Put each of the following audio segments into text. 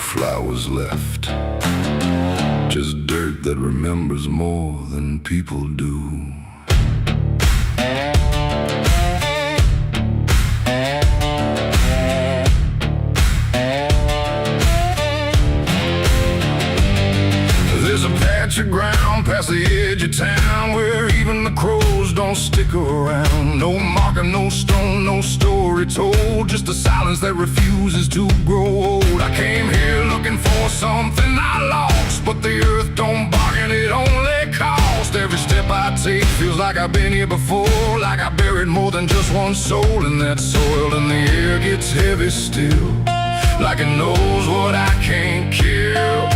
flowers left, just dirt that remembers more than people do. There's a patch of ground past the edge of town where even the crows don't stick around. No marker, no stone, no story told, just a silence that refuses to grow old. I came here looking for something I lost, but the earth don't bargain, it only cost. Every step I take feels like I've been here before, like I buried more than just one soul in that soil. And the air gets heavy still, like it knows what I can't kill,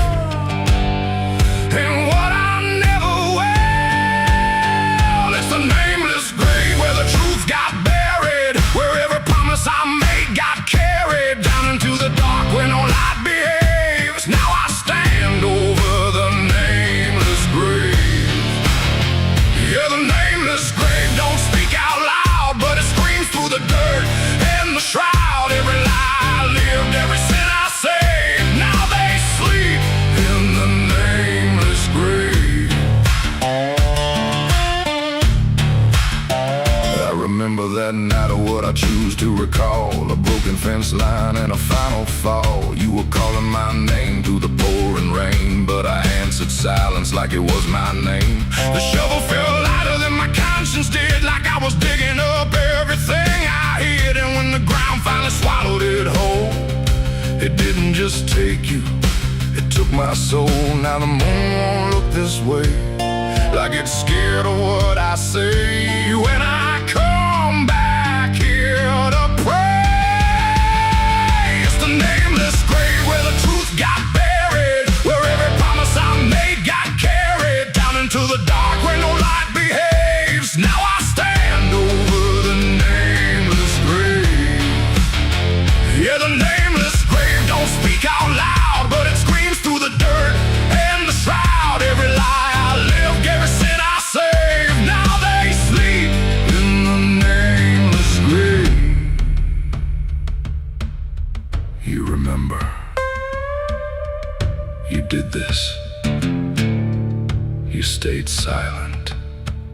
and what I never will. It's the nameless grave where the truth got buried, where every promise I made got carried down into the dark where no light behaves. Now I stand over the nameless grave. Yeah, the nameless grave don't speak out loud, but it screams through the dirt and the shroud. Every lie I lived, every sin I saved, now they sleep in the nameless grave. I remember that night of what I choose to recall, a broken fence line and a final fall. You were calling my name through the pouring rain, but I answered silence like it was my name. The shovel felt lighter than my conscience did, like I was digging up everything I hid. And when the ground finally swallowed it whole, it didn't just take you, it took my soul. Now the moon won't look this way, like it's scared of what I say when I come back here to pray. It's the nameless grave where the truth got buried, where every promise I made got carried down into the dark where no light behaves. Now I stand over the nameless grave. Yeah, the nameless grave don't speak out loud, but it screams through the dirt and the shroud. Every lie I lived, every sin I saved, now they sleep in the nameless grave. You remember, you did this. You stayed silent.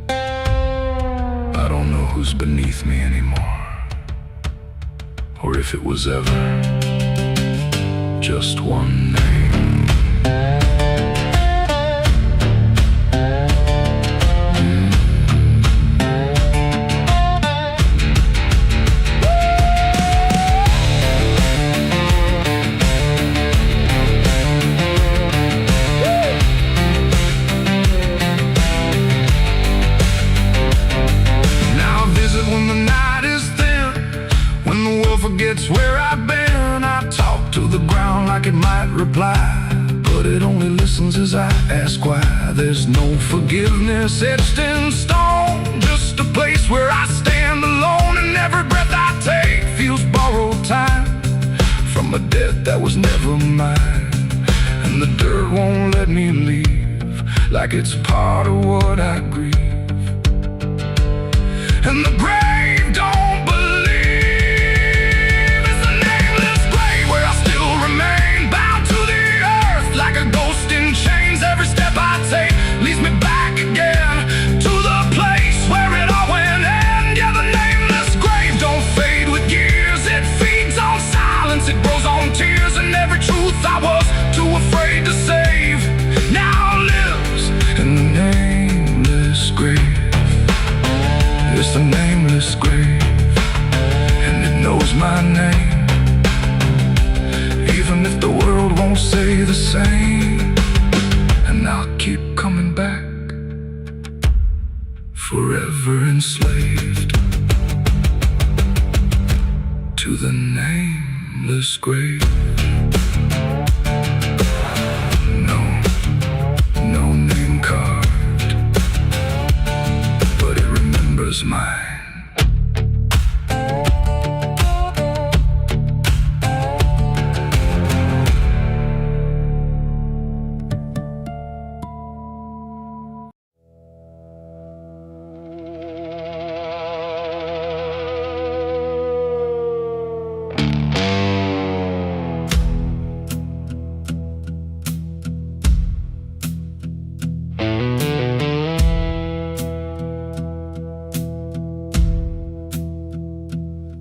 I don't know who's beneath me anymore, or if it was ever just one name. Now I visit when the night is thin, when the world forgets where I've been. I talk to the ground like it might reply, but it only listens as I ask why. There's no forgiveness etched in stone, just a place where I stand alone, and every breath I take feels borrowed time from a debt that was never mine. And the dirt won't let me leave, like it's part of what I grieve. And the grave don't believe. It's the nameless grave where I still remain, bound to the earth like a ghost in chains. Every step I take leads me back again to the place where it all went end. Yeah, the nameless grave don't fade with years, it feeds on silence, it grows on tears. And every truth I was too afraid to save now lives in the nameless grave. It's the nameless grave, and it knows my name, even if the world won't say the same. And I'll keep coming back, forever enslaved to the nameless grave. No name carved, but it remembers mine.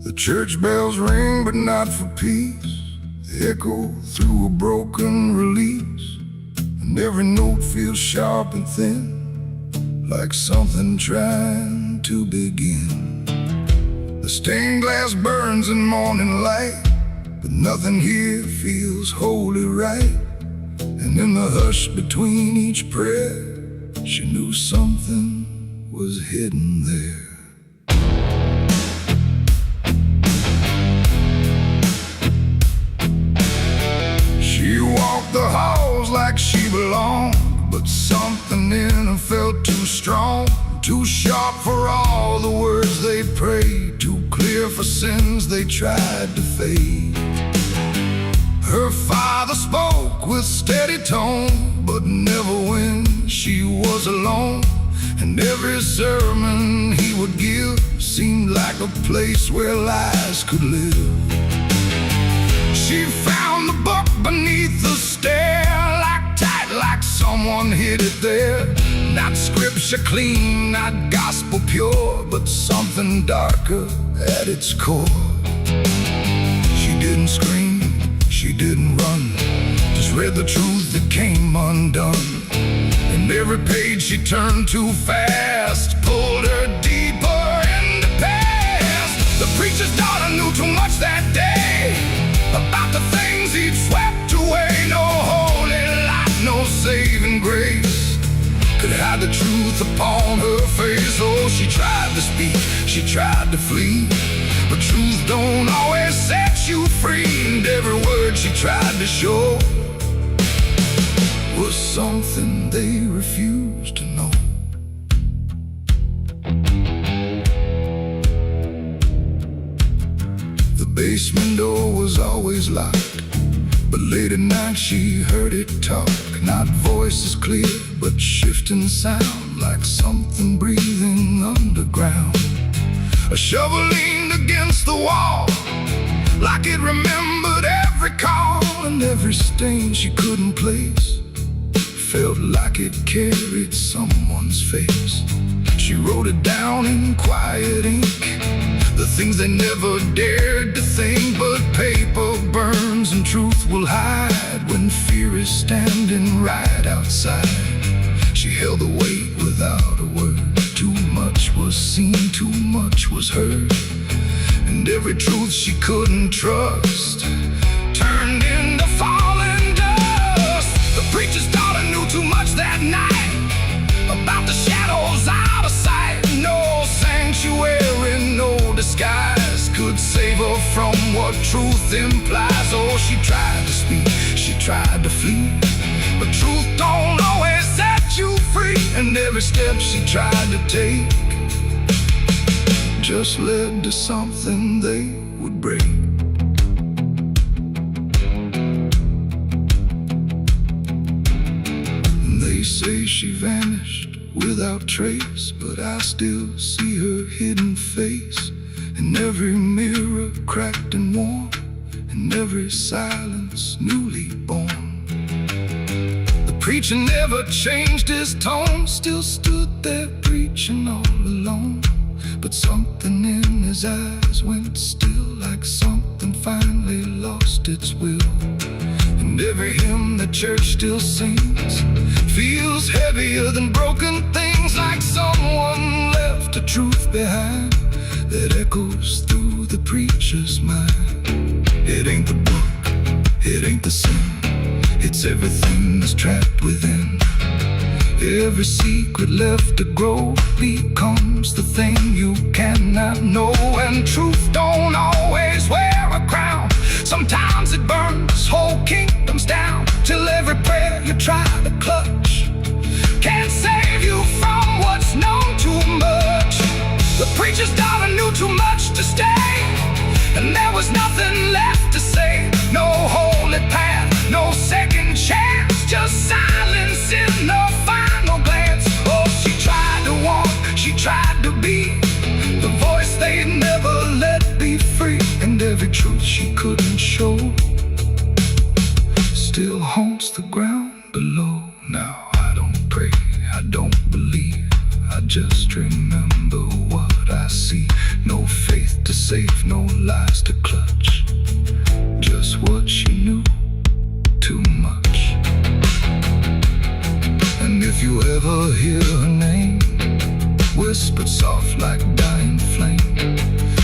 The church bells ring, but not for peace. They echo through a broken release, and every note feels sharp and thin, like something trying to begin. The stained glass burns in morning light, but nothing here feels wholly right. And in the hush between each prayer, she knew something was hidden there. She walked the halls like she belonged, but something in her felt too strong, too sharp for all the words they prayed, too clear for sins they tried to fade. Her father spoke with steady tone, but never when she was alone. And every sermon he would give seemed like a place where lies could live. She found the book beneath the stair, locked tight like someone hid it there. Not scripture clean, not gospel pure, but something darker at its core. She didn't scream, she didn't run, just read the truth that came undone. And every page she turned too fast pulled her deeper in the past. The preacher's daughter knew too much that day about the things he'd swept away. No holy light, no saving grace could hide the truth upon her face. Oh, she tried to speak, she tried to flee, but truth don't always set you free. And every word she tried to show was something they refused to know. The basement door was always locked, but late at night she heard it talk. Not voices clear, but shifting sound, like something breathing underground. A shovel leaned against the wall, like it remembered every call. And every stain she couldn't place felt like it carried someone's face. She wrote it down in quiet ink, the things they never dared to think. But paper burns and truth will hide when fear is standing right outside. She held the weight without a word. Too much was seen, too much was heard, and every truth she couldn't trust turned into falling dust. The preacher's daughter knew too much that night about the shadows out of sight. No sanctuary, no disguise could save her from what truth implies. Oh, she tried to speak, she tried to flee, but truth don't always set you free. And every step she tried to take just led to something they would break. They say she vanished without trace, but I still see her hidden face in every mirror cracked and worn, in every silence newly born. The preacher never changed his tone, still stood there preaching all alone. But something in his eyes went still, like something finally lost its will. And every hymn the church still sings feels heavier than broken things, like someone left a truth behind that echoes through the preacher's mind. It ain't the book, it ain't the sin, it's everything that's trapped within. Every secret left to grow becomes the thing you cannot know. And truth don't always wear a crown, sometimes it burns whole kingdoms down, till every prayer you try to clutch can't save you from what's known too much. The preacher's daughter knew too much to stay, and there was nothing left to say. No holy path, no second chance, just silence in the final glance. Oh, she tried to walk, she tried to be the voice they'd never let be free. And every truth she couldn't show still haunts the ground below. Now I don't pray, I don't believe, I just remember what I see. No faith to save, no lies to clutch just what she knew too much. And if you ever hear her name whispered soft like dying flame,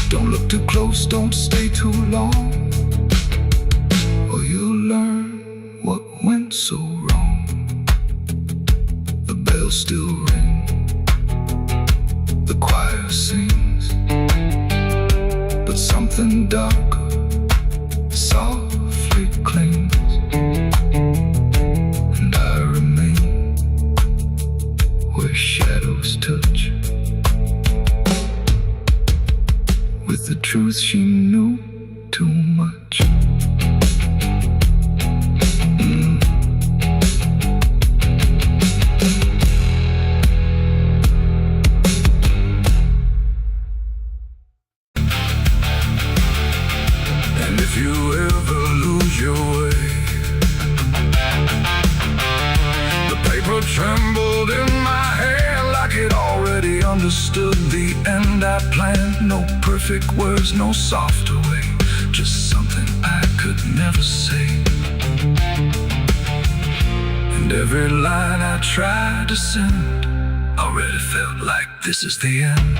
don't look too close, don't stay too long, or you'll learn what went so wrong. The bells still ring, the choir sings, but something darker softly clings, and I remain where shadows touch with the truth she knew too much. And if you ever lose your way, the paper trembled in my hand like it already understood the end I planned. No perfect words, no softer way, just something I could never say. And every line I tried to send already felt like this is the end.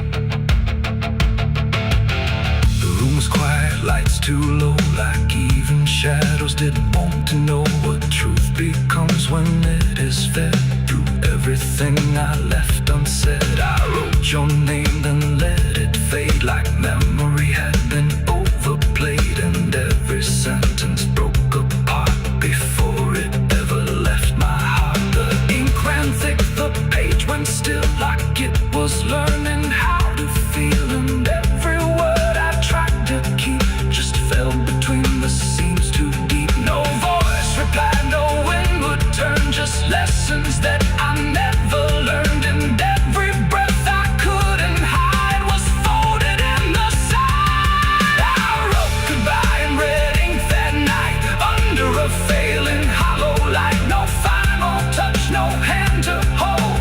The room was quiet, lights too low, like even shadows didn't want to know what truth becomes when it is fed through everything I left unsaid. I wrote your name, then let it fade like memory had been overplayed, and every sentence broke apart before it ever left my heart. The ink ran thick, the page went still like it was learning how to feel, and every word I tried to keep just fell between the seams too deep. No voice replied, no wind would turn, just lessons that I never learned, and every breath I couldn't hide was folded in the side. I wrote goodbye in red ink that night under a failing hollow light. No final touch, no hand to hold,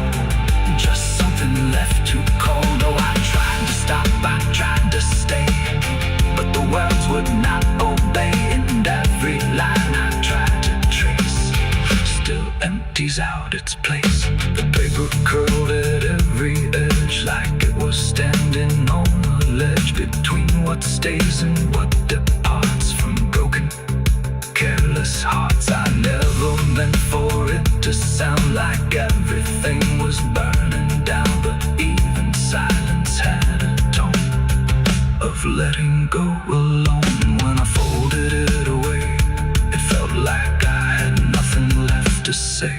just something left too cold. Oh, I tried to stop, I tried to stay, but the words would not obey, and every line I tried to trace still empties out its place. The paper curled at every edge like it was standing on a ledge between what stays and what departs from broken, careless hearts. I never meant for it to sound like everything was burning down, but even silence had a tone of letting go alone. When I folded it away, it felt like I had nothing left to say.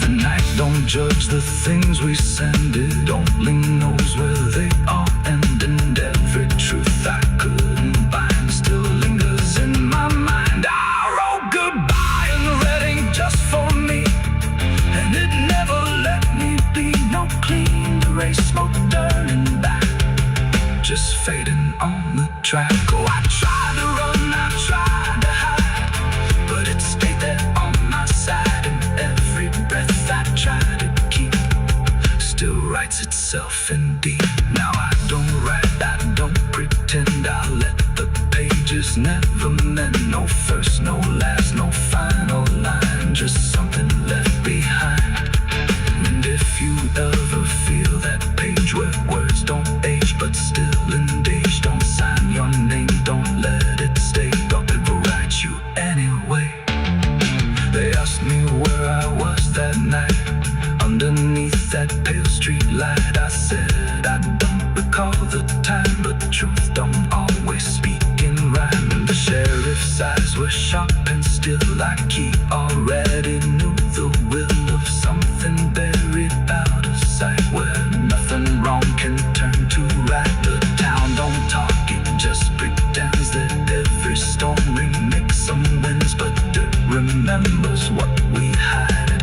The night don't judge the things we send, it only knows where they all end, and every truth I couldn't find still lingers in my mind. I wrote goodbye in red ink just for me, and it never let me be. No clean erase, no turning back, just fading on the track. Oh, I tried to run, I tried to hide, but it stayed there on my side, and every breath I tried to keep still writes itself in deep. Now I don't write, I don't pretend, I let the pages never mend. No first, no last, no final line, just something left behind. And if you ever feel that page where words don't age but still engage, don't sign your name, don't let it stay, don't ever write you anyway. They asked me where I was that night underneath that pale street light. I said I don't recall the time, but truth don't always speak in rhyme. The sheriff's eyes were sharp and still, like he already knew the will of something buried out of sight, where nothing wrong can turn to right. The town don't talk, it just pretends that every storm remakes some winds, but it remembers what we hide,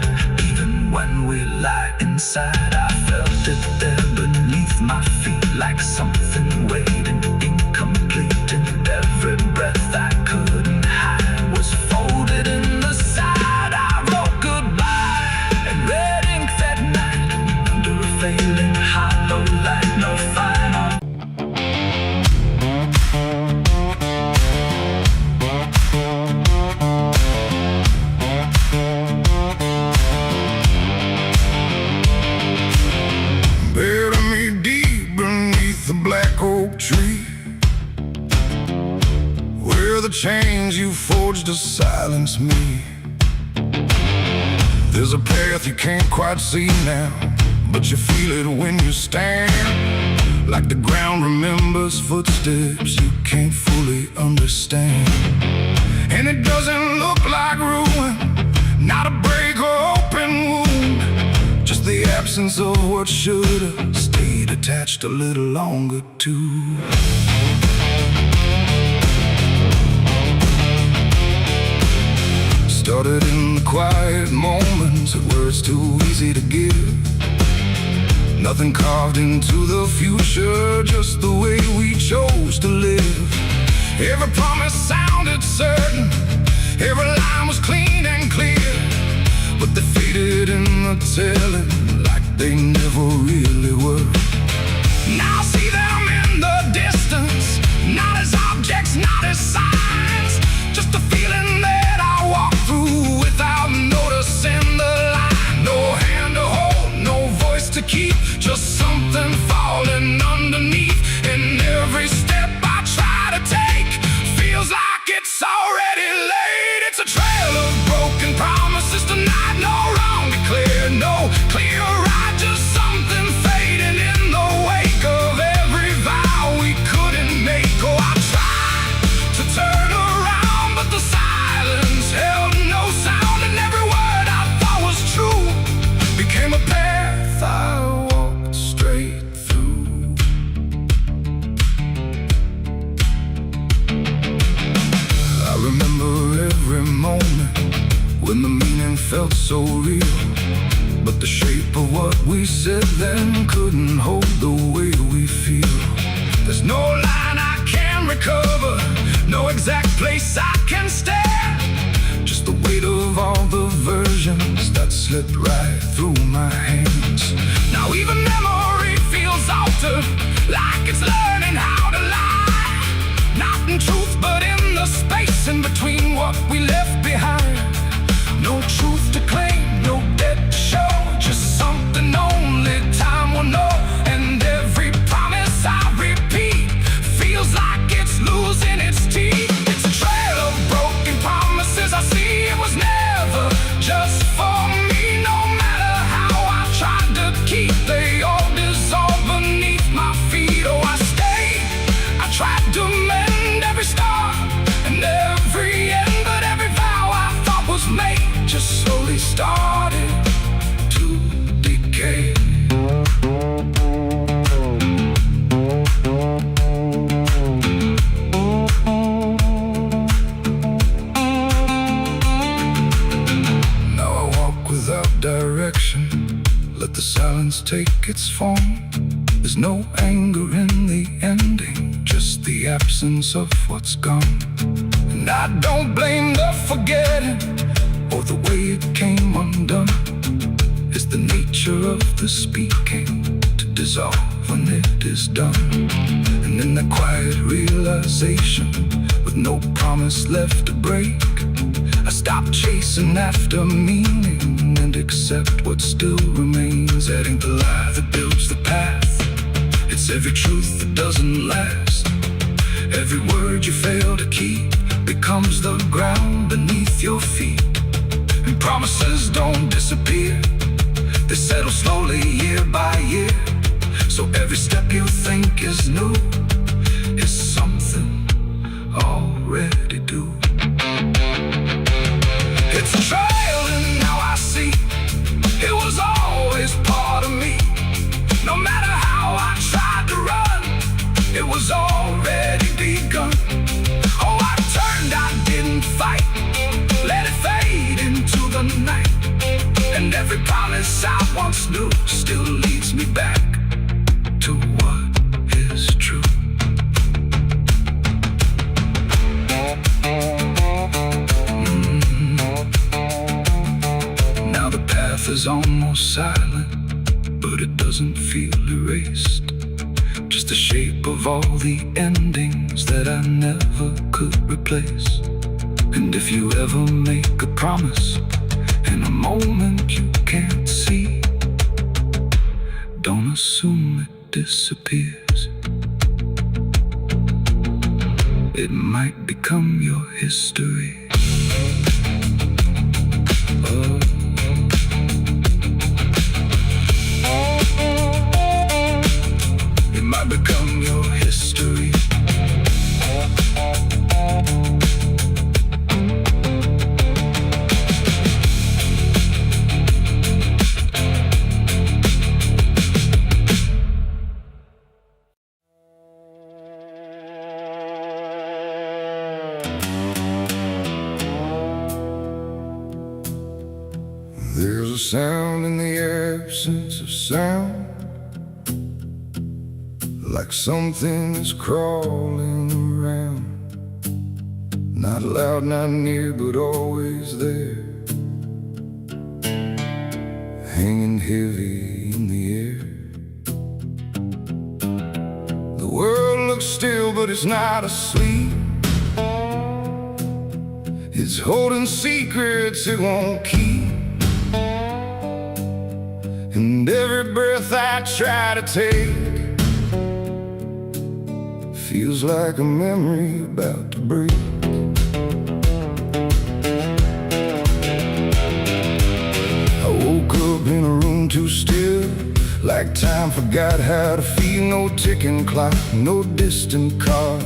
even when we lie inside. I felt it there beneath my feet, like something waiting incomplete, and every breath I couldn't hide was folded in the side. I wrote goodbye in red ink that night under a failing hollow light. No final black oak tree, where the chains you forged to silence me. There's a path you can't quite see now, but you feel it when you stand. Like the ground remembers footsteps you can't fully understand. And it doesn't look like ruin, not a break or open wound, just the absence of what should've stayed attached a little longer too. Started in the quiet moments where it's too easy to give. Nothing carved into the future, just the way we chose to live. Every promise sounded certain, every line was clean and clear, but they faded in the telling like they never really were. Now I see them in the distance, not as objects, not as signs, just a feeling that I walk through without noticing the line. No hand to hold, no voice to keep, just something falling underneath. And every step I try to take feels like it's already late. It's a trail of broken promises tonight, no wrong declared, no clear right, just something fading in the wake of every vow we couldn't make. Oh, I tried to turn around, but the silence held no sound, and every word I thought was true became a path I walked straight through. I remember every moment when the meaning felt so real, but the shape of what we said then couldn't hold the way we feel. There's no line I can recover, no exact place I can stand, just the weight of all the versions that slipped right through my hands. Now even memory feels altered, like it's learning how to lie, not in truth but in the space in between what we left behind. No truth to claim, no debt to show, just something only time will know. And every promise I repeat feels like it's losing its teeth. It's a trail of broken promises I see. It was never just for me, no matter how I tried to keep, they all dissolved beneath my feet. Oh, I stayed, I tried to mend every star and every end, but every vow I thought was made just slowly started to decay. Now I walk without direction, let the silence take its form. There's no anger in the ending, just the absence of what's gone. And I don't blame the forgetting or the way it came undone. It's the nature of the speaking to dissolve when it is done. And in that quiet realization, with no promise left to break, I stop chasing after meaning and accept what still remains. Adding the lie that builds the path, it's every truth that doesn't last. Every word you fail to keep becomes the ground beneath your feet. And promises don't disappear, they settle slowly year by year. So every step you think is new is something already due. It's a trail and now I see it was always part of me. No matter how I tried to run, it was already begun. Oh, I turned, I didn't fight, let it fade into the night. And every promise I once knew still leads me back to what is true. Now the path is almost silent, but it doesn't feel erased. Just the shape of all the endings that I never could replace. And if you ever make a promise in a moment you can't see, don't assume it disappears. it might become your history. Oh. It might become your history. There's a sound in the absence of sound, like something is crawling around. Not loud, not near, but always there, hanging heavy in the air. The world looks still, but it's not asleep. It's holding secrets it won't keep. And every breath I try to take feels like a memory about to break. I woke up in a room too still, like time forgot how to feel. No ticking clock, no distant car,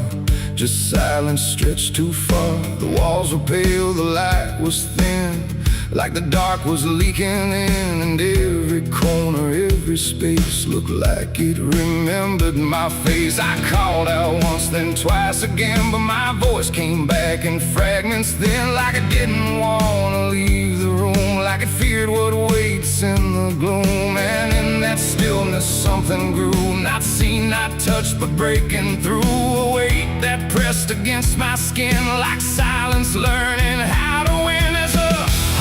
just silence stretched too far. The walls were pale, the light was thin, like the dark was leaking in. And every corner, every space looked like it remembered my face. I called out once, then twice again, but my voice came back in fragments then. Like I didn't want to leave the room, like it feared what waits in the gloom. And in that stillness something grew, not seen, not touched, but breaking through. A weight that pressed against my skin, like silence learning how to win. There's a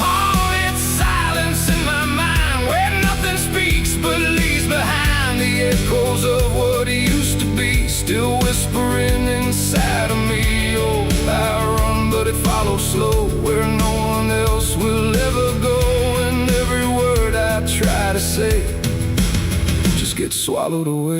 haunted silence in my mind, where nothing speaks but leaves behind the echoes of what used to be, still whispering inside of me. Oh, I run, but it follows slow, where no one else will ever go. And every word I try to say just gets swallowed away.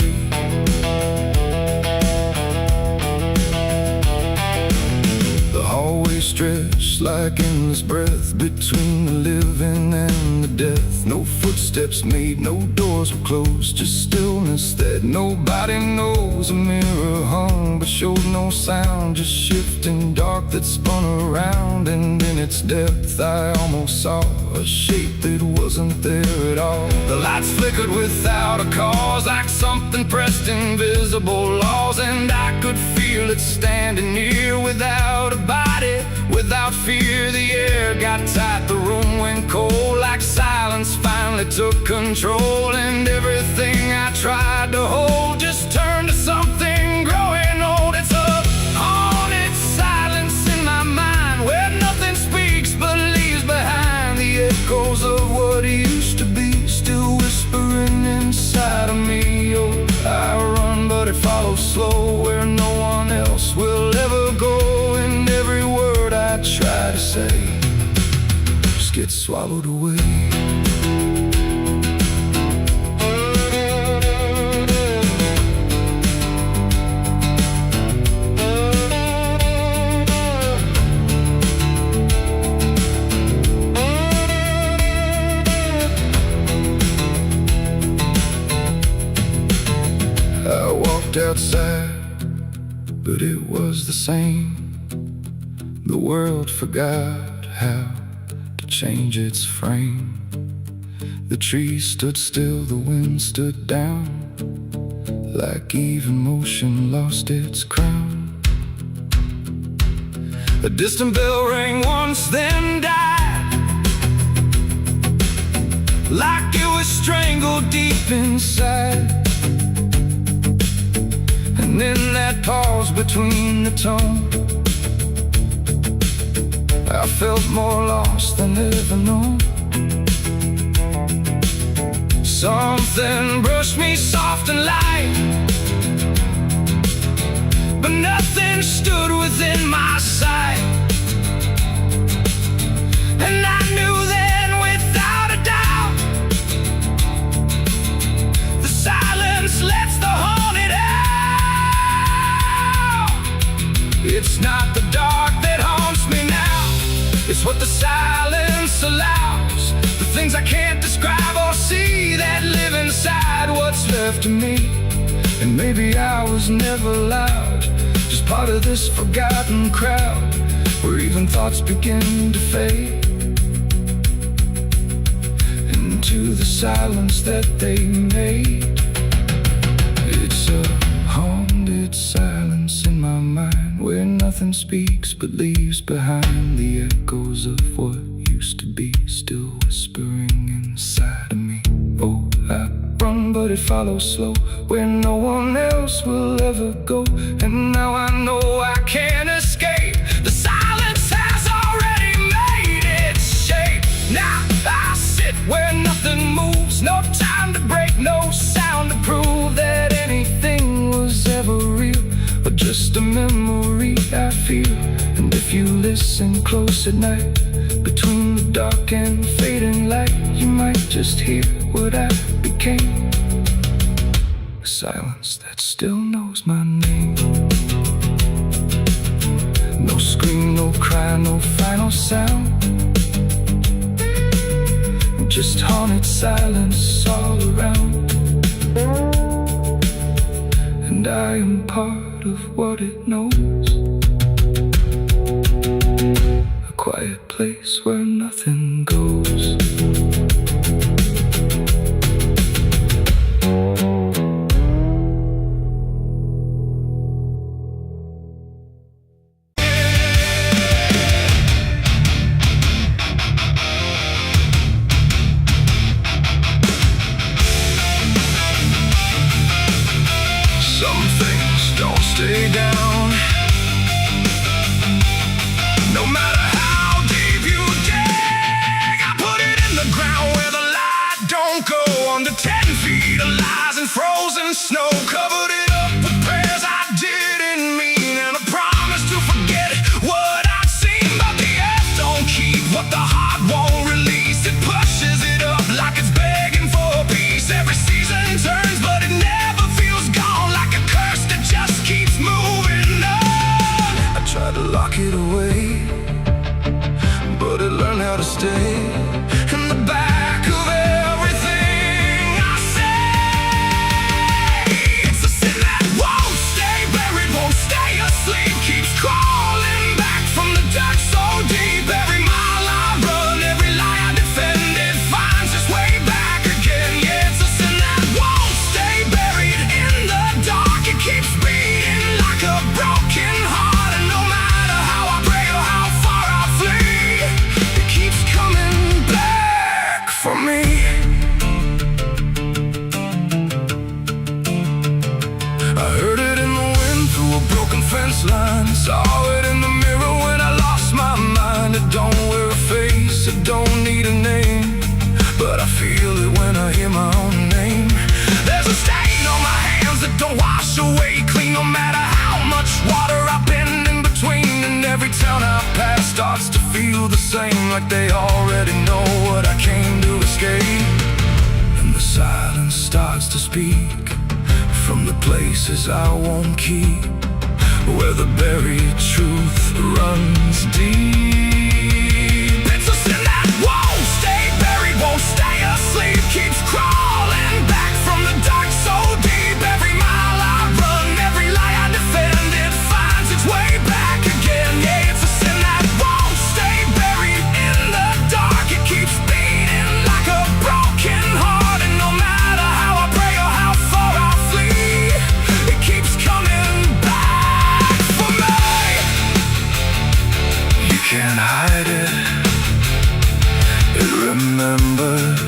The hallway stretched like endless breath between the living and the death. No footsteps made, no doors were closed, just stillness that nobody knows. A mirror hung but showed no sound, just shifting dark that spun around. And in its depth I almost saw a shape that wasn't there at all. The lights flickered without a cause, like something pressed invisible laws. And I could feel it standing near, without a body, without fear. The air got tight, the room went cold, like silence finally took control. And everything I tried to hold just turned to something growing old. It's a haunted silence in my mind, where nothing speaks but leaves behind the echoes of what used to be, still whispering inside of me. Oh, I run, but it follows slow, where no one else will ever go. And every word I try to say just gets swallowed away. I walked outside, but it was the same. The world forgot how to change its frame. The trees stood still, the wind stood down, like even motion lost its crown. A distant bell rang once, then died, like it was strangled deep inside. And in that pause between the tone, I felt more lost than ever known. Something brushed me soft and light, but nothing stood within my sight. And I knew then without a doubt, the silence lets the haunted out. It's not the dark that haunts me now, it's what the silence allows. The things I can't describe or see that live inside what's left of me. And maybe I was never loud, just part of this forgotten crowd, where even thoughts begin to fade into the silence that they made. It's a haunted silence in my mind, where nothing speaks but leaves behind the echoes of what used to be, still whispering inside of me. Oh, I run but it follows slow, where no one else will ever go. And now I know I can't escape. The silence has already made its shape. Now I sit where nothing moves, no time to break, no sound to prove that anything was ever real, but just a memory I feel. And if you listen close at night, between the dark and fading light, you might just hear what I became. A silence that still knows my name. No scream, no cry, no final sound, just haunted silence all around. And I am part of what it knows, a quiet place where nothing goes. Some things don't stay down, no matter how deep you dig. I put it in the ground where the light don't go. Under 10 feet of lies and frozen snow, covered it up with prayers I didn't mean, and a promise to forget what I'd seen. But the earth don't keep what the heart won't release. It pushes it up like it's begging for peace. Every season turns, but it never feels gone, like a curse that just keeps moving on. I tried to lock it away, but it learned how to stay in the back of everything I say. It's a sin that won't stay buried, won't stay asleep, keeps crawling back from the dark so deep. Every mile I run, every lie I defend, it finds its way back again. Yeah, it's a sin that won't stay buried in the dark. It keeps beating like a broken heart, and no matter how I pray or how far I flee, it keeps coming back for me. I heard it in the wind through a broken fence line, saw it in the mirror when I lost my mind. It don't wear a face, it don't need a name, but I feel it when I hear my own name. There's a stain on my hands that don't wash away clean, no matter how much water I've been in between. And every town I pass starts to feel the same, like they already know what I came to escape. And the silence starts to speak from the places I won't keep, where the buried truth runs deep. It's a sin that won't stay buried, won't stay asleep, keeps crawling back from the dark so deep. Every mile I run, every lie I defend, it finds its way back again. Yeah, it's a sin that won't stay buried in the dark. It keeps beating like a broken heart, and no matter how I pray or how far I flee, it keeps coming back for me. You can't hide it, it remembers.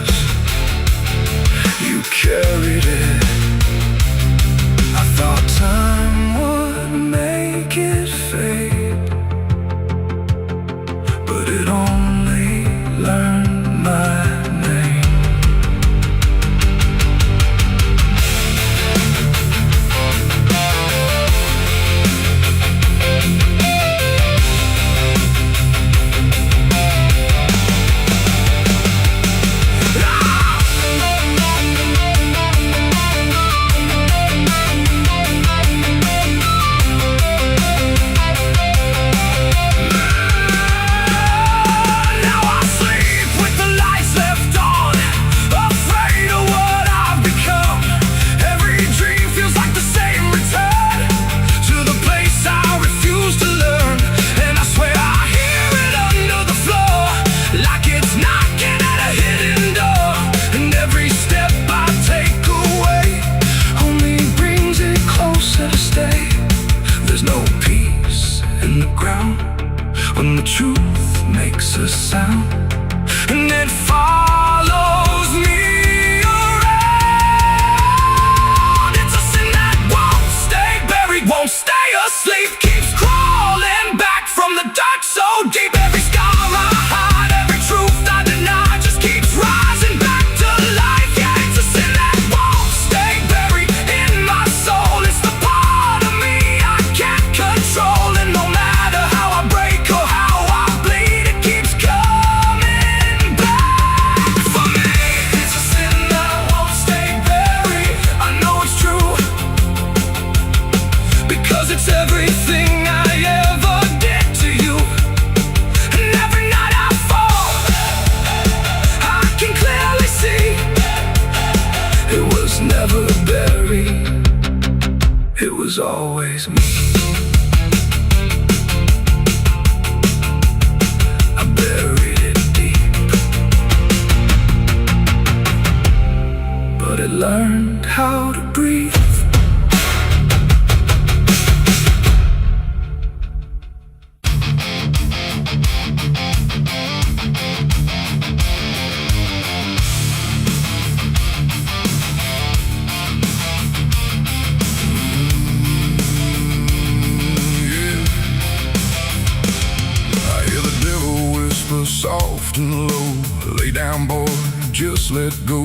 There's no peace in the ground when the truth makes a sound, and it follows me around. It's a sin that won't stay buried, won't stay asleep, keeps crawling back from the dirt so deep. Every scar I hide, every truth I deny, just keeps rising back to life. Yeah, it's a sin that won't stay buried in my soul. It's the part of me I can't control, and no matter how I break or how I bleed, it keeps coming back for me. It's a sin that won't stay buried. I know it's true, because it's everything I ever did to you. And every night I fall, I can clearly see it was never buried, it was always me. I buried it deep, but it learned how to breathe. Soft and low, lay down boy, just let go.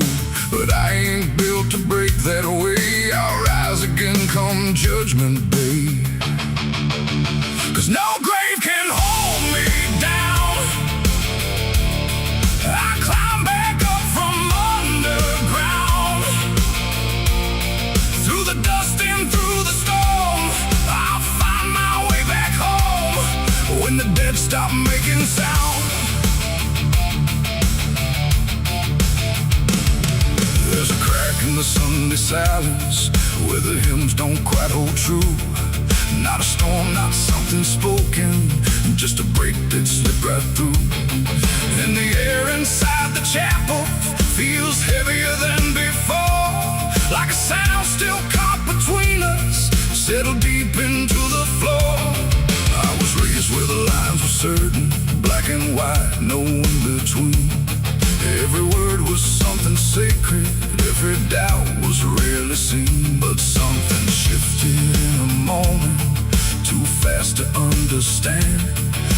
But I ain't built to break that way. I'll rise again come judgment day, 'cause no grave can hold me down. I climb back up from underground, through the dust and through the storm. I'll find my way back home when the dead stop making sound. There's a crack in the Sunday silence where the hymns don't quite hold true. Not a storm, not something spoken, just a break that slipped right through. And the air inside the chapel feels heavier than before, like a sound still caught between us, settled deep into the floor. I was raised where the lines were certain, black and white, no in between. Every word was something sacred, every doubt was rarely seen. But something shifted in a moment, too fast to understand.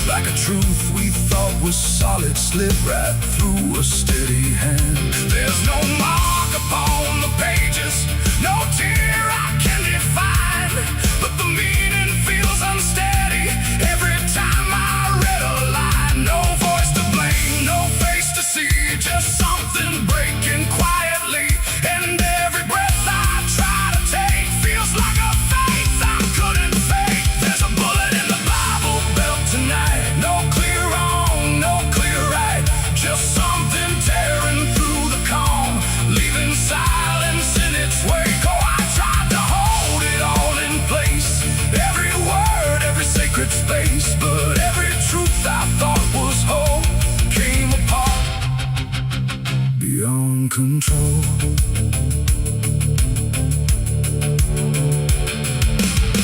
Like a truth we thought was solid slipped right through a steady hand. There's no mark upon the pages, no tear I can define, but the meaning feels unsteady every time I read a line. No voice to blame, no face to see, just something breaking quietly. And every breath I try to take feels like a faith I couldn't fake. There's a bullet in the Bible belt tonight, no clear wrong, no clear right, just something tearing through the calm, leaving silence in its wake. Oh, I tried to hold it all in place, every word, every sacred space, but every truth I thought was whole came apart beyond control.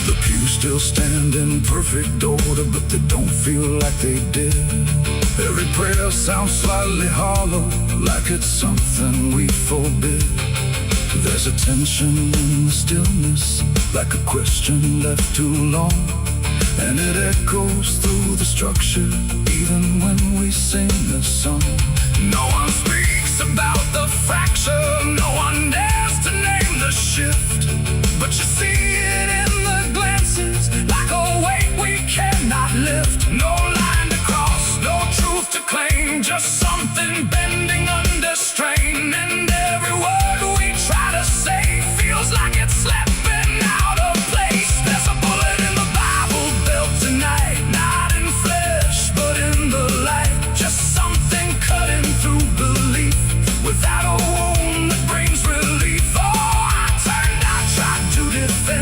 The pews still stand in perfect order, but they don't feel like they did. Every prayer sounds slightly hollow, like it's something we forbid. There's a tension in the stillness, like a question left too long, and it echoes through the structure, even when we sing this song. No one speaks about the fracture, no one dares to name the shift, but you see it in the glances, like a weight we cannot lift. No line to cross, no truth to claim, just something bending under strain. And every word we try to say feels like it's slipping out of place. There's a bullet in the Bible belt tonight, not in flesh but in the light, just something cutting through belief without a wound that brings relief. Oh, I tried to defend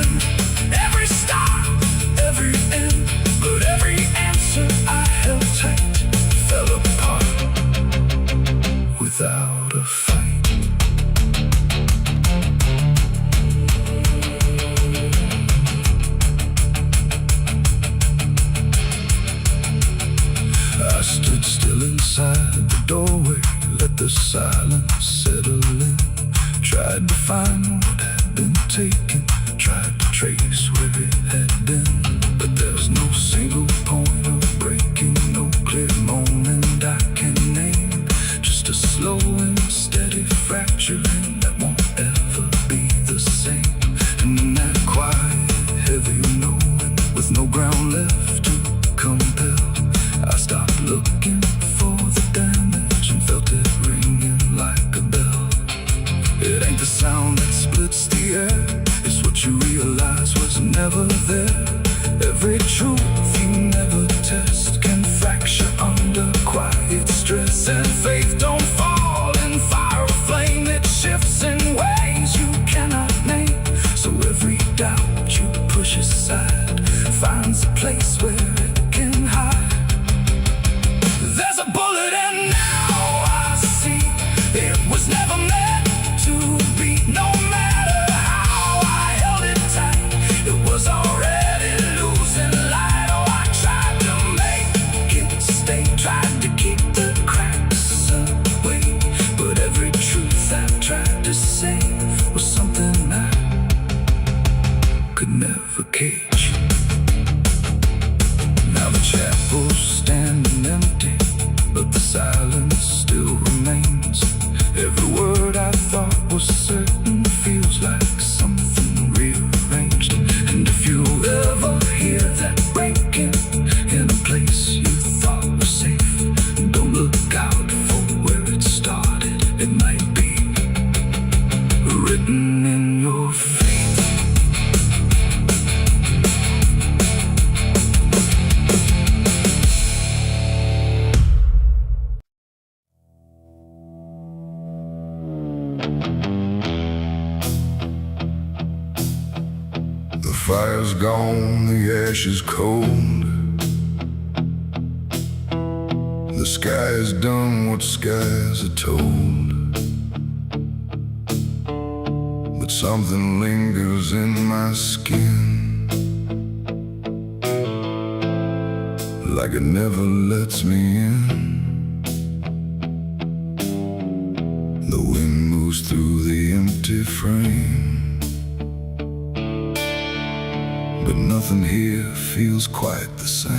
doorway, let the silence settle in. Tried to find what had been taken, tried to trace where it had been. But there's no single point of breaking, no clear moment I can name. Just a slow and steady fracturing that won't ever be the same. And in that quiet, heavy knowing, with no ground left to compel, I stopped looking for the damage and felt it ringing like a bell. It ain't the sound that splits the air, it's what you realize was never there. Every truth you never test can fracture under quiet stress. And faith don't fall in fire or flame, it shifts in ways you cannot name. So every doubt you push aside finds a place where it can hide. There's a bullet and now I see it was never meant to be. No matter how I held it tight, it was already losing light. Oh, I tried to make it stay, tried to keep the cracks away. But every truth I tried to say was something I could never cage. Now the chapel's standing empty, but the silence still remains. Every word I thought was certain feels like something rearranged. And if you ever hear that breaking in a place you thought was safe, don't look out for where it started. It might be written in your fate. The fire's gone, the ash is cold. The sky has done what skies are told. But something lingers in my skin, like it never lets me in. The wind moves through the empty frame, but nothing here feels quite the same.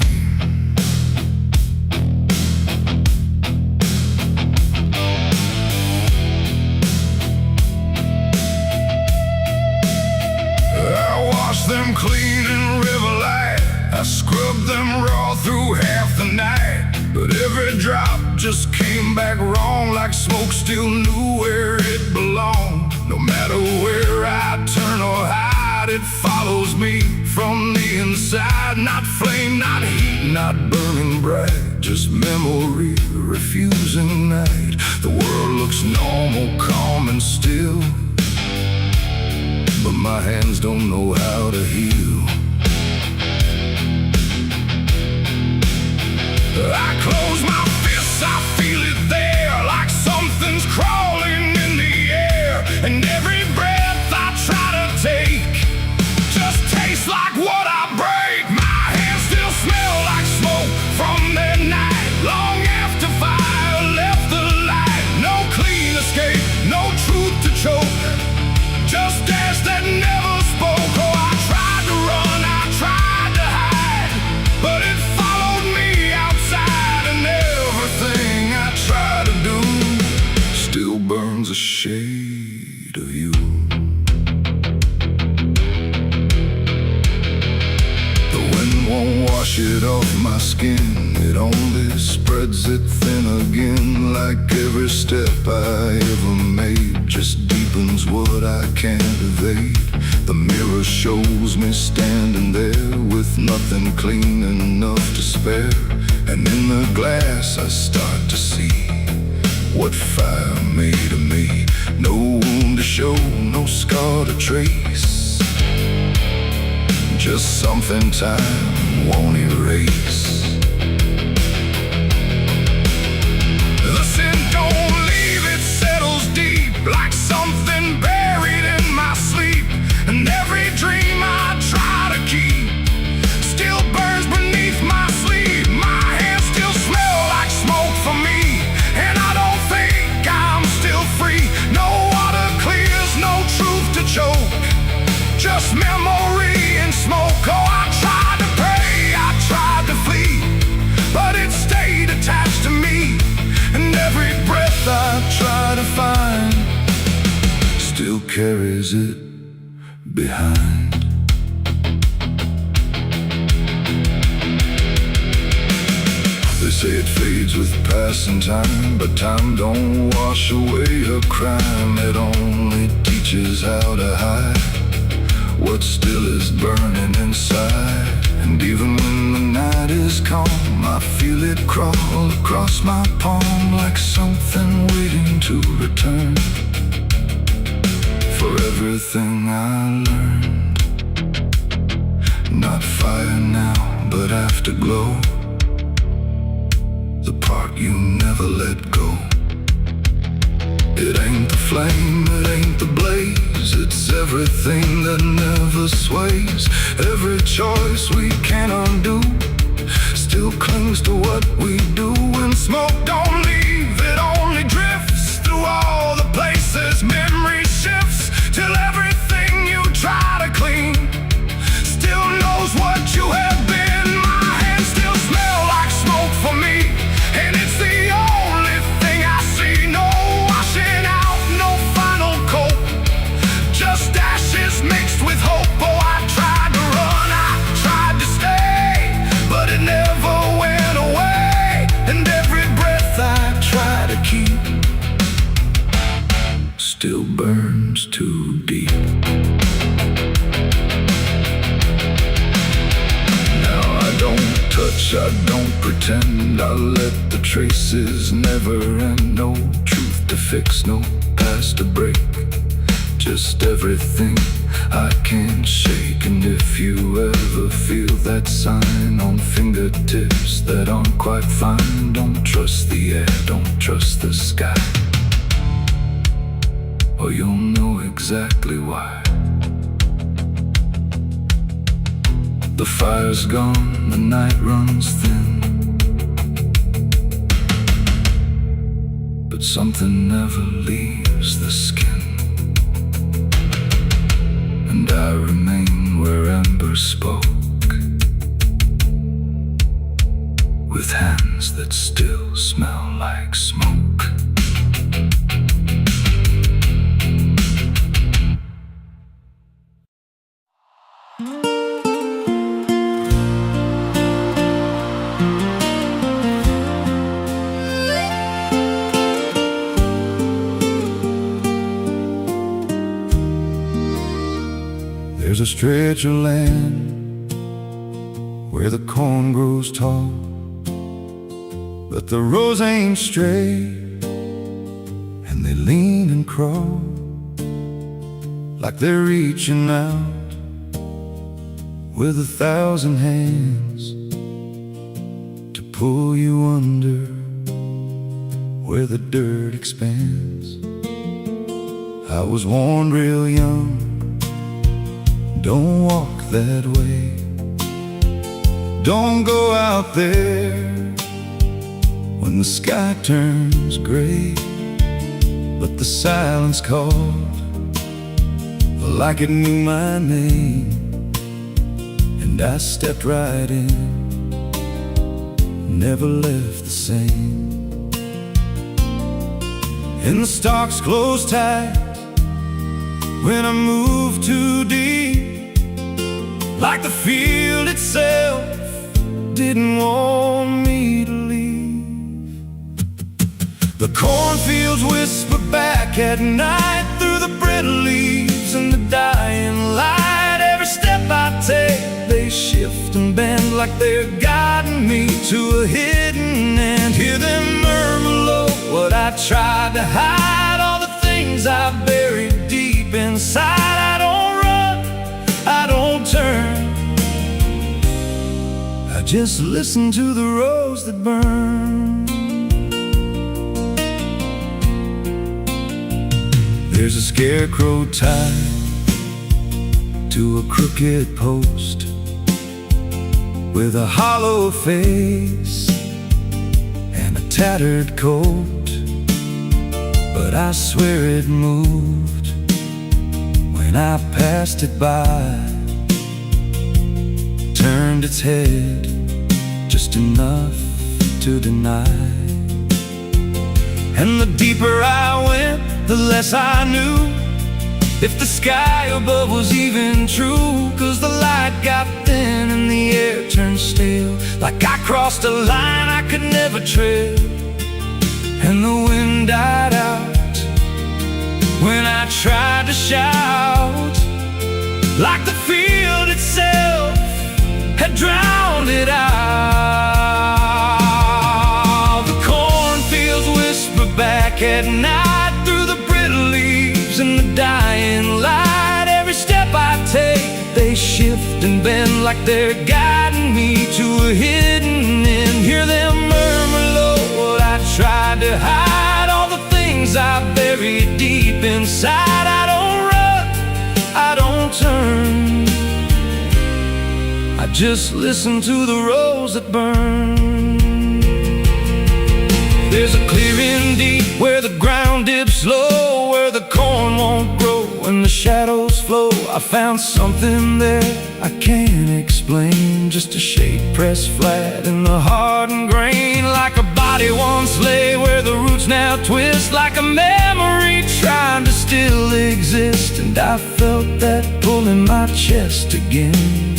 I washed them clean in river light, I scrubbed them raw through half the night. But every drop just came back wrong, like smoke still knew where it belonged. No matter where I turn or hide, it follows me from the inside. Not flame, not heat, not burning bright, just memory refusing night. The world looks normal, calm and still, but my hands don't know how to heal. I close my fists, I feel it there, like something's crawling in the air. And every breath I try to take just tastes like what I break. My hands still smell like smoke from that night, long after fire left the light. No clean escape, no truth to choke, just ash that never spoke. Oh, I tried to run, I tried to hide, but it followed me outside. And everything I try to do still burns a shade of you. The wind won't wash it off my skin, it only spreads it thin again. Like every step I ever made just deepens what I can't evade. The mirror shows me standing there with nothing clean enough to spare. And in the glass I start to see what fire made of me. No wound to show, no scar to trace, just something time won't erase. The sin don't leave, it settles deep, like something buried in my sleep. And every dream I try to keep still burns beneath my sleeve. My hands still smell like smoke for me, and buries it behind. They say it fades with passing time, but time don't wash away a crime. It only teaches how to hide what still is burning inside. And even when the night is calm, I feel it crawl across my palm like something waiting to return for everything I learned. Not fire now, but afterglow, the part you never let go. It ain't the flame, it ain't the blaze, it's everything that never sways. Every choice we can't undo still clings to what we do. When smoke don't leave, it only drifts through all the places memory shifts, till everything you try to clean still knows what you have been. My hands still smell like smoke for me, and it's the only thing I see. No washing out, no final coat, just ashes mixed with hope. Oh, I tried to run, I tried to stay, but it never went away. And every breath I try to keep still burns too deep. Now I don't touch, I don't pretend, I let the traces never end. No truth to fix, no past to break, just everything I can't shake. And if you ever feel that sign on fingertips that aren't quite fine, don't trust the air, don't trust the sky, or you'll know exactly why. The fire's gone, the night runs thin, but something never leaves the skin. And I remain where ember spoke, with hands that still smell like smoke. There's a stretch of land where the corn grows tall, but the rows ain't straight, and they lean and crawl like they're reaching out with 1,000 hands to pull you under where the dirt expands. I was warned real young, don't walk that way, don't go out there when the sky turns gray. But the silence called like it knew my name, and I stepped right in, never left the same. And the stalks closed tight when I moved too deep, like the field itself didn't want me to leave. The cornfields whisper back at night through the brittle leaves and the dying light. Every step I take, they shift and bend like they're guiding me to a hidden end. Hear them murmur low what I tried to hide, all the things I buried deep inside. I don't run, I don't turn, I just listen to the rows that burn. There's a scarecrow tied to a crooked post with a hollow face and a tattered coat, but I swear it moved when I passed it by, turned its head just enough to deny. And the deeper I went, the less I knew, if the sky above was even true. 'Cause the light got thin and the air turned stale, like I crossed a line I could never tread. And the wind died out when I tried to shout, like the field itself had drowned it out. The cornfields whisper back at night through the brittle leaves and the dying light. Every step I take, they shift and bend like they're guiding me to a hidden end. Hear them murmur low what I tried to hide, all the things I buried deep inside. I don't run, I don't turn, I just listen to the rose that burn. There's a clearing deep where the ground dips low, where the corn won't grow and the shadows flow. I found something there I can't explain, just a shape pressed flat in the hardened grain, like a body once lay where the roots now twist, like a memory trying to still exist. And I felt that pull in my chest again,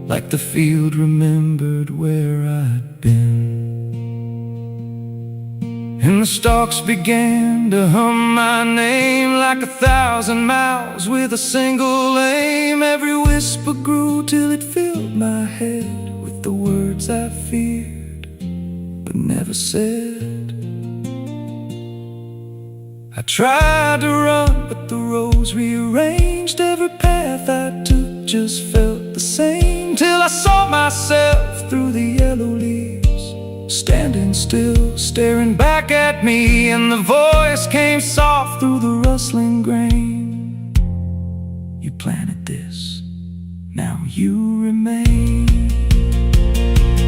like the field remembered where I'd been. And the stalks began to hum my name, like 1,000 mouths with a single aim. Every whisper grew till it filled my head with the words I feared but never said. I tried to run, but the rose rearranged. Every path I took just felt the same, till I saw myself through the yellow leaves, standing still, staring back at me. And the voice came soft through the rustling grain: you planted this, now you remain.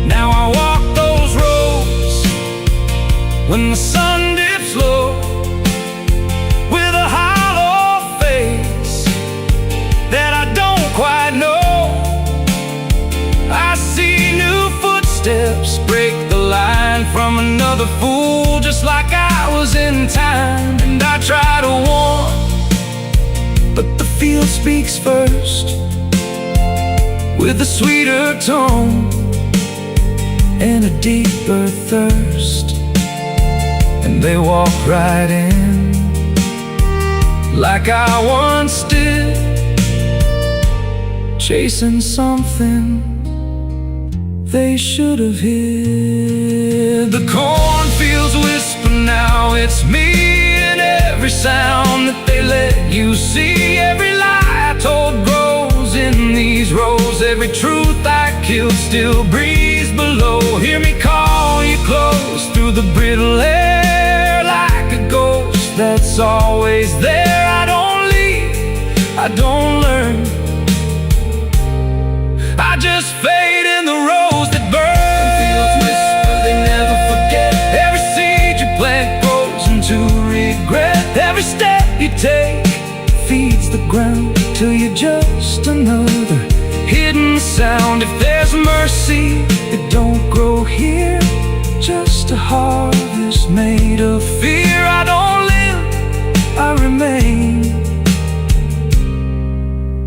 Now I walk those roads when the sun dips low, with a hollow face that I don't quite know. I see new footsteps break the line from another fool, just like I was in time. And I try to warn, but the field speaks first, with a sweeter tone and a deeper thirst. And they walk right in, like I once did, chasing something they should have hid. The cornfields whisper now, it's me, and every sound that they let you see. Every lie I told grows in these rows, every truth I killed still breathes below. Hear me call you close through the brittle air, like a ghost that's always there. I don't leave, I don't learn, I just fade in the rose that burns. Fields whisper, they never forget. Every seed you plant grows into regret. Every step you take feeds the ground till you're just another hidden sound. If there's mercy, it don't grow here, just a harvest made of fear. I don't live, I remain,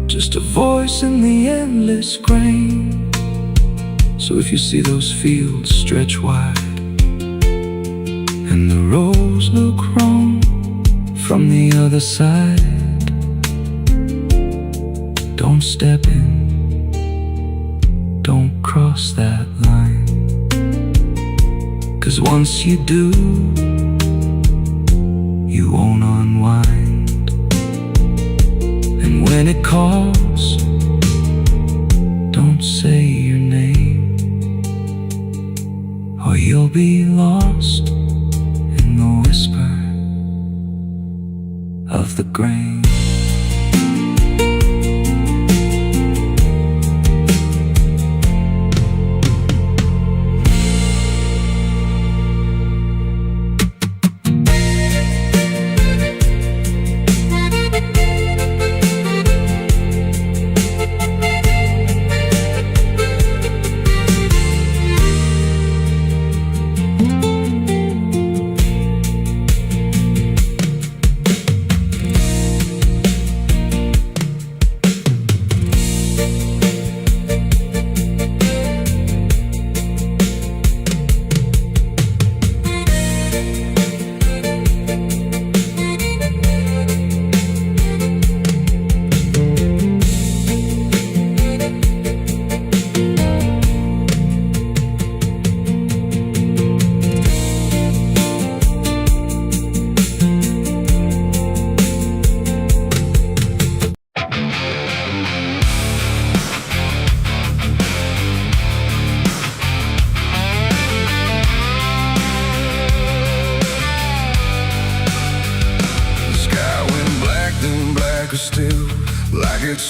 just a voice in the endless grain. So if you see those fields stretch wide and the rows look wrong from the other side, don't step in, don't cross that line. 'Cause once you do, you won't unwind. And when it calls, don't say your name, or you'll be lost in the whisper of the grain.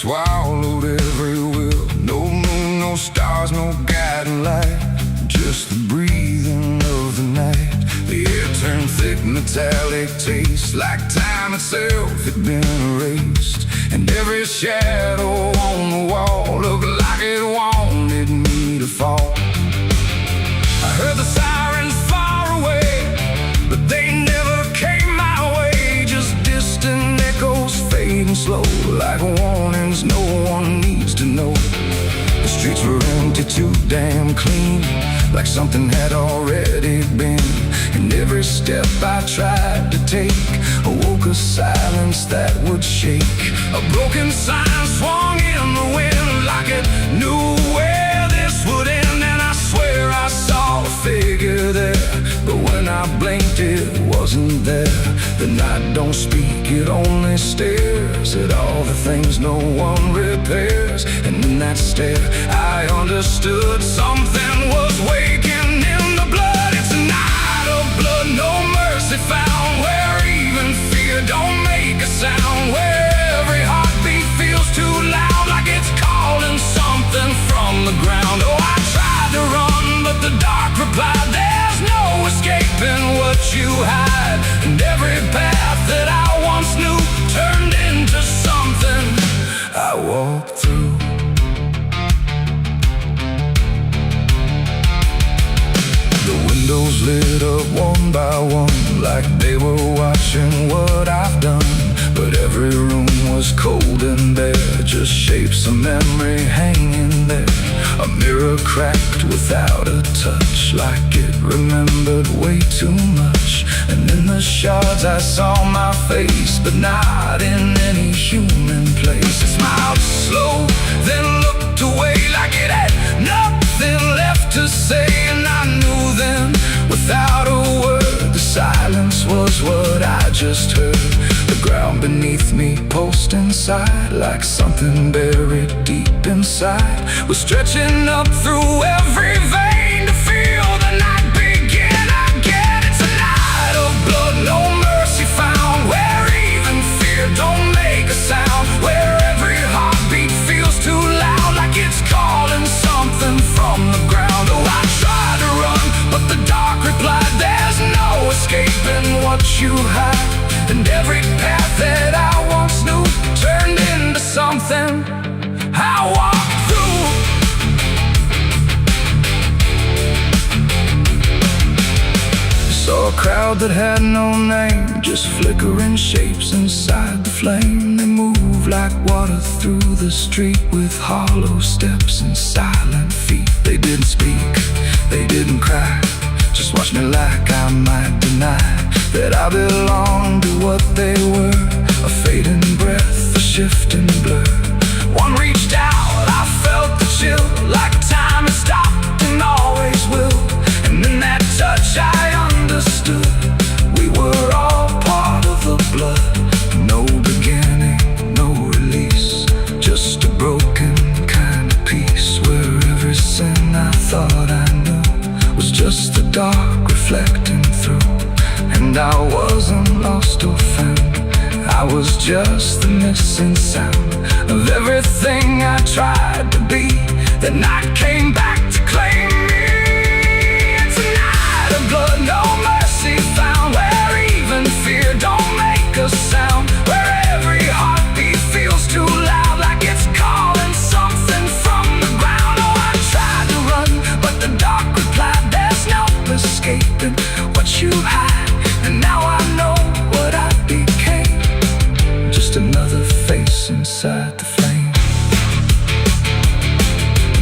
swallowed every will. No moon, no stars, no guiding light, just the breathing of the night. The air turned thick, metallic taste, like time itself had been erased. And every shadow on the wall looked like it wanted me to fall. I heard the sirens far away, but they never came my way. Just distant echoes fading slow, like warnings no one needs to know. The streets were empty, too damn clean, like something had already been. And every step I tried to take awoke a silence that would shake. A broken sign swung in the wind, like it knew where this would end. And I swear I saw a figure there, but when I blinked it wasn't there. The night don't speak, it only stares at all the things no one repairs. And in that stare I understood something was waking in the blood. It's a night of blood, no mercy found, where even fear don't make a sound, where every heartbeat feels too loud, like it's calling something from the ground. Oh, I tried to run, but the dark replied, there's no escaping what you hide. And every path that I once knew turned into something I walked through. The windows lit up one by one, like they were watching what I've done. But every room was cold and bare, just shapes of memory hanging there. A mirror cracked without a touch, like it remembered way too much. And in the shards I saw my face, but not in any human place. It smiled slow, then looked away, like it had nothing left to say. And I knew then, without a word, the silence was what I just heard. The ground beneath me pulsed inside, like something buried deep inside was stretching up through every vein to feel the night begin again. It's a night of blood, no mercy found, where even fear don't make a sound, where every heartbeat feels too loud, like it's calling something from the ground. Oh, I tried to run, but the dark replied, there's no escaping what you hide. And every path that I once knew turned into something I walked through. I saw a crowd that had no name, just flickering shapes inside the flame. They moved like water through the street, with hollow steps and silent feet. They didn't speak, they didn't cry, just watched me like I might deny that I belonged to what they were. A fading breath, a shifting blur. One reached out, I felt the chill, like time had stopped and always will. And in that touch I understood, we were all part of the blood. No beginning, no release, just a broken kind of peace, where every sin I thought I knew was just the dark reflecting through. And I wasn't lost or found, I was just the missing sound of everything I tried to be. That night came back to claim me. It's a night of blood, no mercy found, where even fear don't make a sound, where every heartbeat feels too loud, like it's calling something from the ground. Oh, I tried to run, but the dark replied, there's no escaping what you hide. And now I know what I became, just another face inside the flame.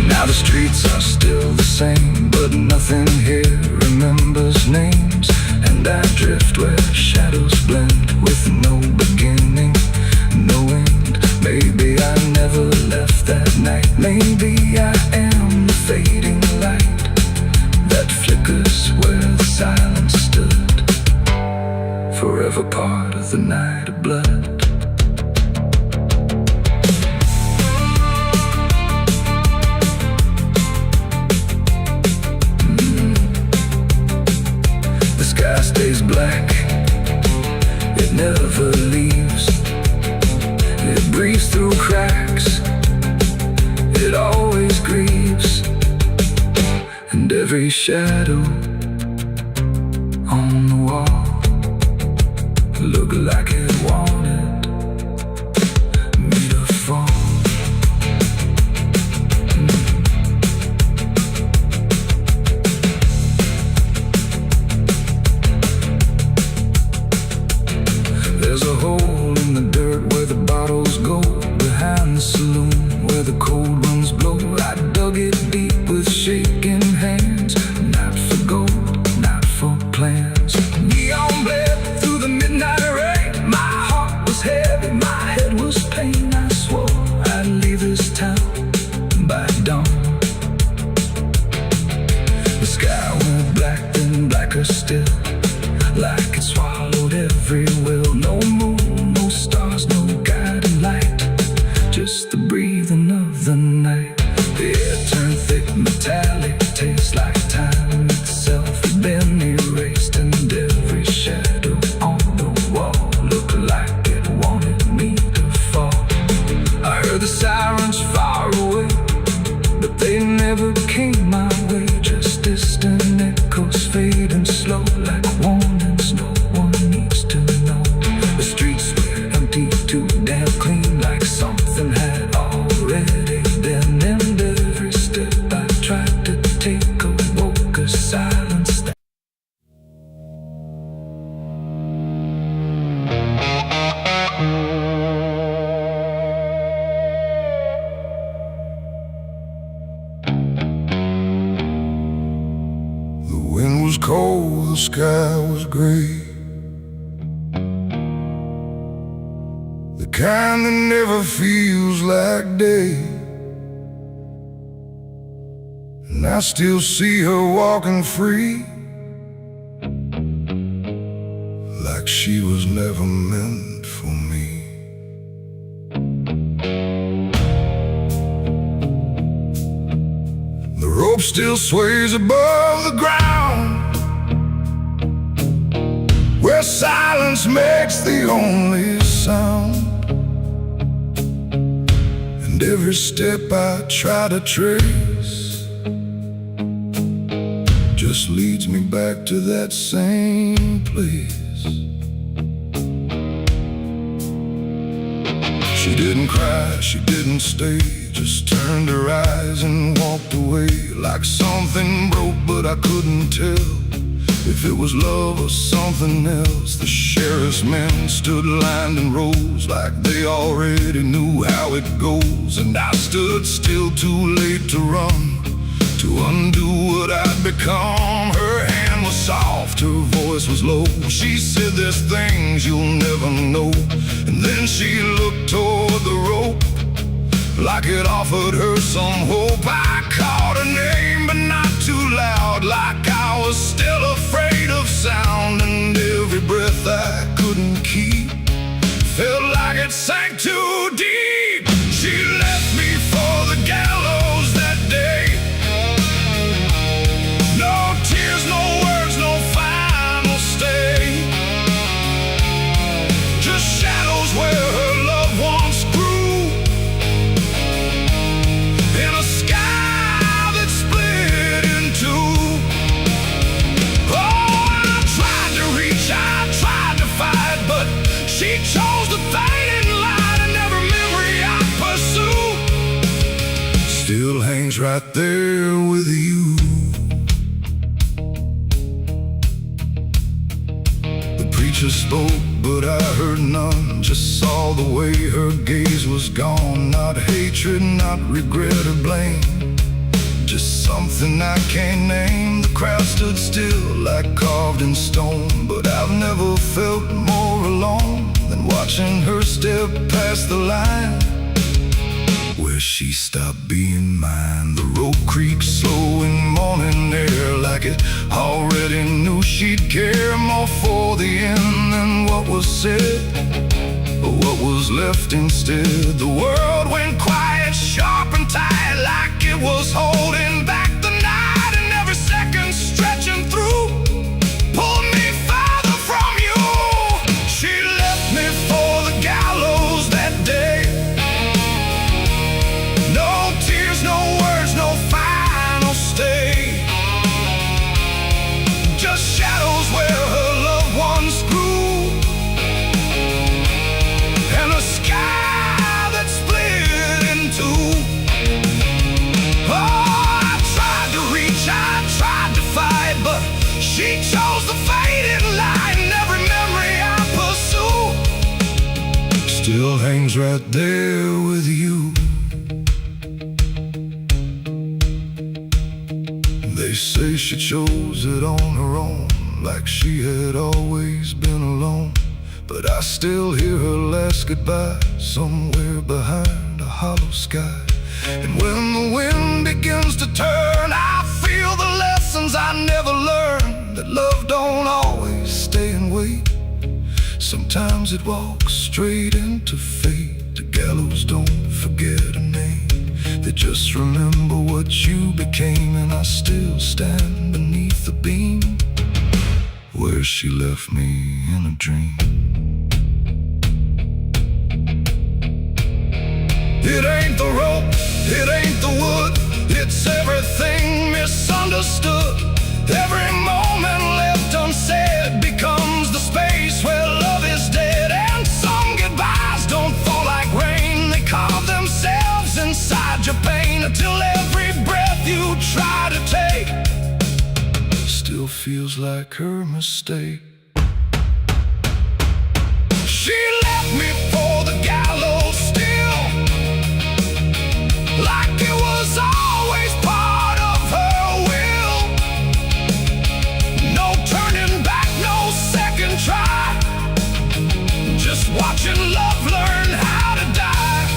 Now the streets are still the same, but nothing here remembers names. And I drift where shadows blend, with no beginning, no end. Maybe I never left that night, maybe I am the fading light that flickers where the silence stood, forever part of the night of blood. The sky stays black, it never leaves. It breathes through cracks, it always grieves, and every shadow on the wall looked like it wanted me to fall. There's a hole in the dirt where the bottles go, behind the saloon where the cold winds blow. I dug it deep with shaking hands, not for gold, not for plans. Neon bled through the midnight rain. My heart was heavy, my head was pain. I swore I'd leave this town by dawn. The sky went black, then blacker still, like it swallowed every will. No moon, no stars, no guiding light, just the breathing of the night. The air turned thick, metallic, tastes like time itself had been erased, and every shadow on the wall looked like it wanted me to fall. I heard the sirens far away, but they never came my way. Just distant echoes fading slow, like warnings no one needs to know. The streets were empty, too damn clean, like something had already been. And every step I tried to take awoke a silence that the wind was cold, the sky was gray, the kind that never feels like day. And I still see her walking free, like she was never meant for me. The rope still sways above the ground, where silence makes the only sound. And every step I try to trace just leads me back to that same place. She didn't cry, she didn't stay, just turned her eyes and walked away. Like something broke, but I couldn't tell if it was love or something else. The sheriff's men stood lined in rows, like they already knew how it goes. And I stood still, too late to run, to undo what I'd become. Her hand was soft, her voice was low. She said, there's things you'll never know. And then she looked toward the rope, like it offered her some hope. I called her name, but not too loud, like I was still afraid of sound. And every breath I couldn't keep felt like it sank too deep. She left me for the gallows that day. No tears, no words, no final stay, just shadows where her loved ones grew, in a sky that split in two. Oh, I tried to reach, I tried to fight, but she chose the fading light, and every memory I pursue still hangs right there with you. The preacher spoke, but I heard none, just saw the way her gaze was gone. Not hatred, not regret or blame, just something I can't name. The crowd stood still, like carved in stone, but I've never felt more alone than watching her step past the line where she stopped being mine. The rope creaked slow in morning air, like it already knew she'd care more for the end than what was said, or what was left instead. The world went quiet, sharp and tight, like it was holding back the night, and every second stretching through pulled me farther from you. She left me for the gallows that day. right there with you. They say she chose it on her own, like she had always been alone. But I still hear her last goodbye somewhere behind a hollow sky. And when the wind begins to turn, I feel the lessons I never learned, that love don't always stay and wait. Sometimes it walks straight into fate. The gallows don't forget a name, they just remember what you became. And I still stand beneath the beam where she left me in a dream. It ain't the rope, it ain't the wood, it's everything misunderstood. Every moment left unsaid becomes the space where love is dead. And some goodbyes don't fall like rain, they carve themselves inside your pain, until every breath you try to take still feels like her mistake. She left me for the gallows still, like it was always part of her will. No turning back, no second try, just watching love learn how to die.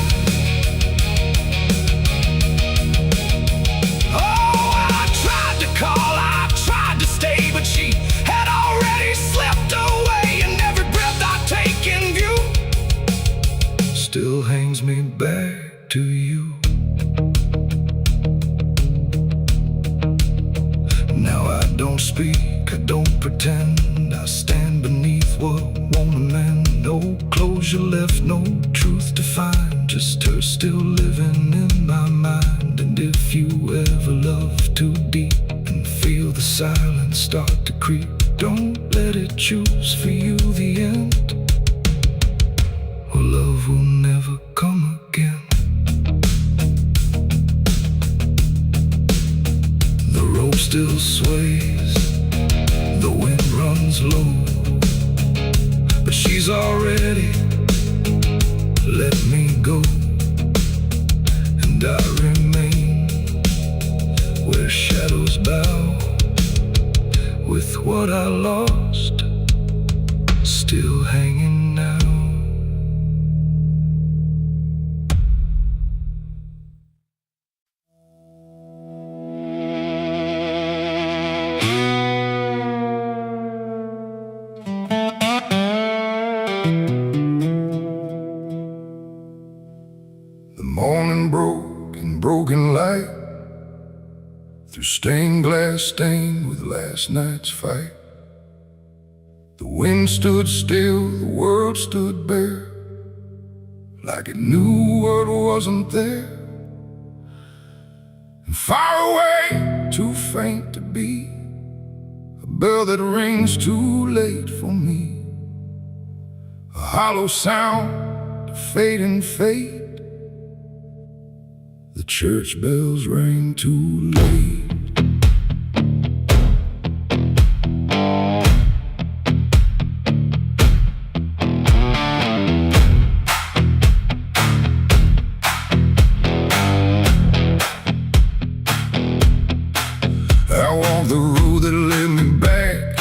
Oh, I tried to call, I tried to stay, but she had already slipped away. And every breath I take in view still hangs me back to you. Now I don't speak, I don't pretend, I stand beneath what won't amend. No closure left, no truth to find, just her still living in my mind. And if you ever love too deep and feel the silence start to creep, don't let it choose for you the end, or love will never come again. The rope still sways, the wind runs low, but she's already let me go. And I remain where shadows bow, with what I lost still hanging now. The morning broke in broken light, through stained glass stained with last night's fight. The wind stood still, the world stood bare, like it knew what wasn't there. And far away, too faint to be, a bell that rings too late for me, a hollow sound, a fading fate. The church bells rang too late. I walked the road that led me back,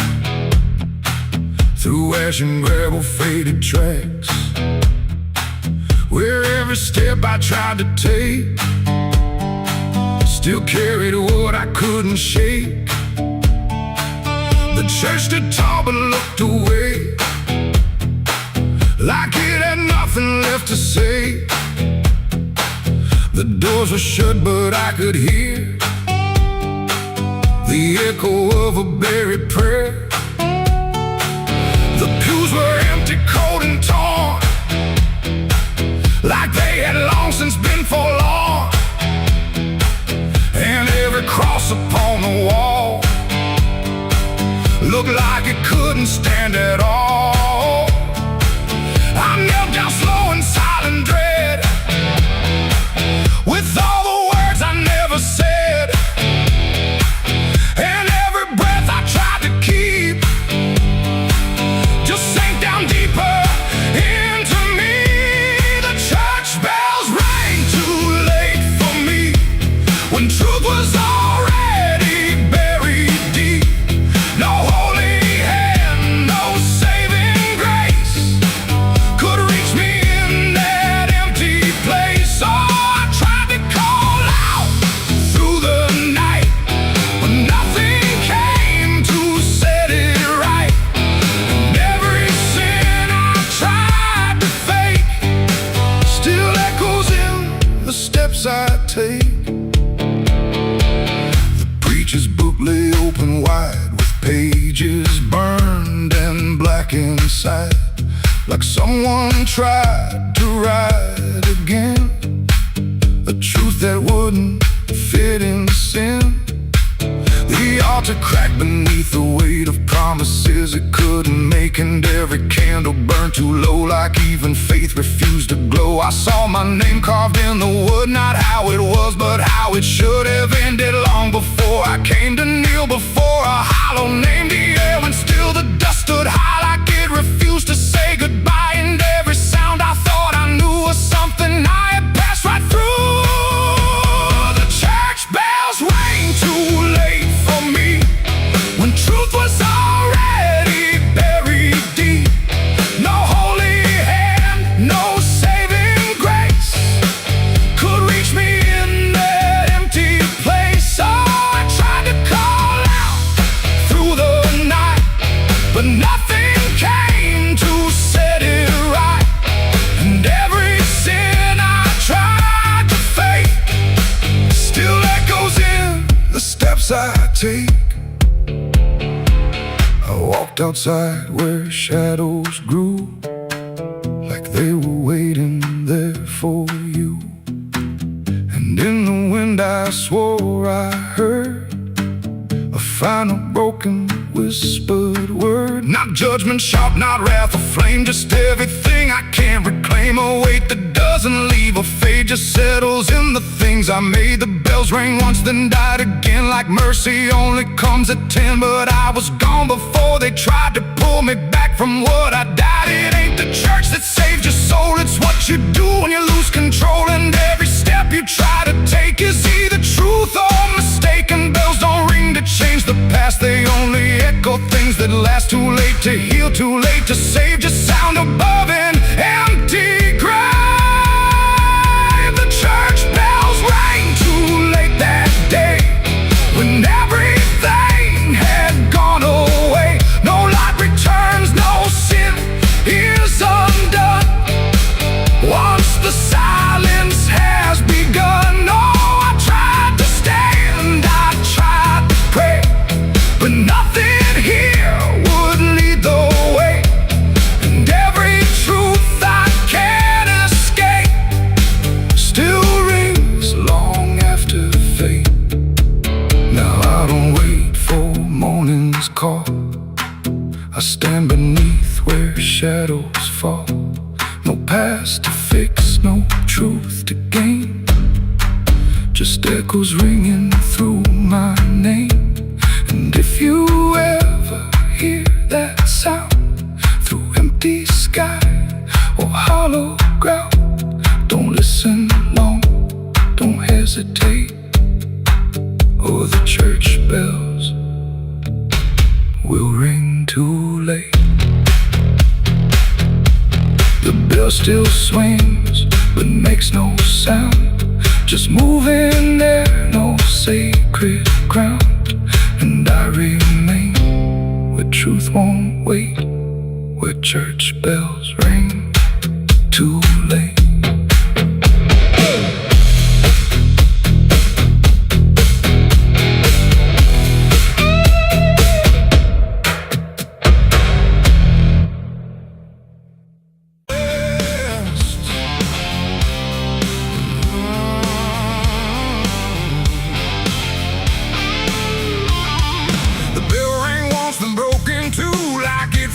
through ash and gravel faded tracks, where every step I tried to take still carried what I couldn't shake. The church stood tall but looked away, like it had nothing left to say. The doors were shut but I could hear the echo of a buried prayer. The pews were empty, cold and torn, like they had long since been forlorn. And every cross upon the wall looked like it couldn't stand at all. I knelt down slow in silent dread, with all the words I never said. And every breath I tried to keep just sank down deeper into me. The already buried deep. No holy hand, no saving grace could reach me in that empty place. Oh, I tried to call out through the night, but nothing came to set it right. And every sin I tried to fake still echoes in the steps I take. The preacher's book lay open wide, with pages burned and black inside, like someone tried to write again a truth that wouldn't fit in sin. The altar cracked beneath the weight of promises it couldn't make, and every candle burned too low, like even faith refused to glow. I saw my name carved in the wood, not how it was, but how it should have ended long before I came to kneel before a hollow name. The air, and still the dust stood high, like it refused to say goodbye. And every sound I thought I knew was something I had passed right through. The church bells rang too late for me, when truth was already buried deep. No holy hand, no saving grace could reach me in that empty place. Oh, I tried to call out through the night, but nothing came to set it right. And every sin I tried to fake still echoes in the steps I take. I walked outside where shadows grew, like they were waiting there for you. And in the wind I swore I heard a final broken whispered word. Not judgment sharp, not wrath or flame, just everything I can't reclaim. A weight that doesn't leave or fade, just settles in the things I made. The bells rang once, then died again, like mercy only comes at 10. But I was gone before they tried to pull me back from what I died. It ain't the church that saved your soul, it's what you do when you lose control. And every step you try to take is either truth or mistake. And bells don't ring to change the past, they only echo things that last. Too late to heal, too late to save, just sound above an empty grave. The church bells rang too late that day, when everything had gone away. No light returns, no sin is undone once the silence has begun. No, I tried to stand, I tried to pray, but nothing here would lead the way. And every truth I can't escape still rings long after fate. Now I don't wait for morning's call, I stand beneath where shadows fall. No past to fix, no truth to gain, just echoes ringing through my name. And if you ever hear that sound through empty sky or hollow ground, don't listen long, don't hesitate, or the church bells will ring too late. The bell still swings, but makes no sound, just moving there, no sacred ground. And I remain where truth won't wait, where church bells ring too late.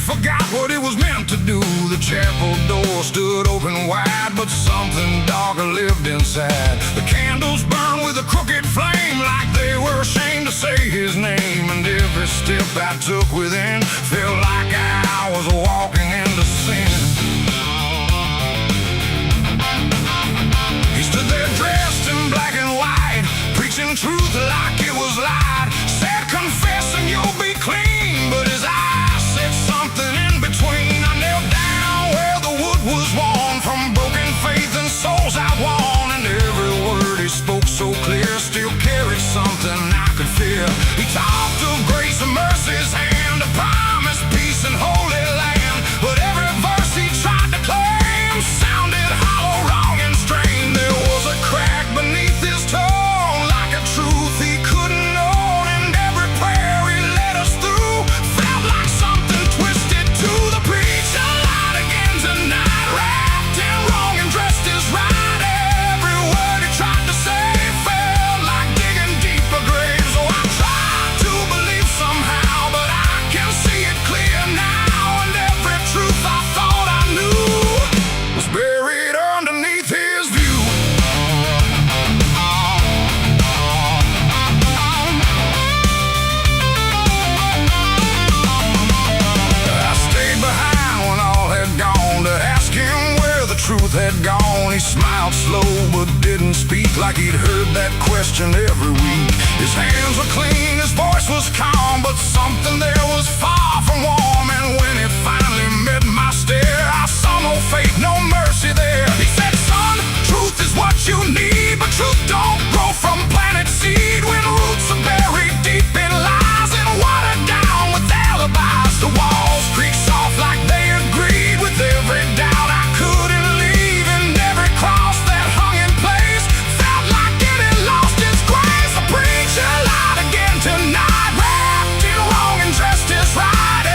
Forgot what it was meant to do. The chapel door stood open wide, but something darker lived inside. The candles burned with a crooked flame, like they were ashamed to say his name. And every step I took within felt like I was walking into sin. He stood there dressed in black and white, preaching truth like was lied. Said confess and you'll be clean, but his eyes said something in between. I knelt down where the wood was worn from broken faith and souls outworn, and every word he spoke so clear still carried something I could fear. He talked of grace and mercy's hand, a promise, peace and holy land, but every verse he tried to claim sounded hollow, wrong and strained. There was a crack beneath his tone, like a truth he couldn't own, and every prayer he led us through felt like something twisted to the preacher lied again tonight, wrapped in wrong and dressed as right. Every word he tried to say felt like digging deeper graves. So I tried to believe somehow, but I can see it clear now, and every truth I thought I knew was buried underneath his view. I stayed behind when all had gone to ask him where the truth had gone. He smiled slow but didn't speak, like he'd heard that question every week. His hands were clean, his voice was calm, but something there was far from warm. And when it finally met my stare, I saw no faith, no mercy there. He said, son, truth is what you need, but truth don't grow from planted seed. When roots are buried deep in lies and watered down with alibis, the walls creak soft like they agreed with every doubt I couldn't leave, and every cross that hung in place felt like it had lost its grace. The preacher lied again tonight, wrapped in wrong and dressed as right.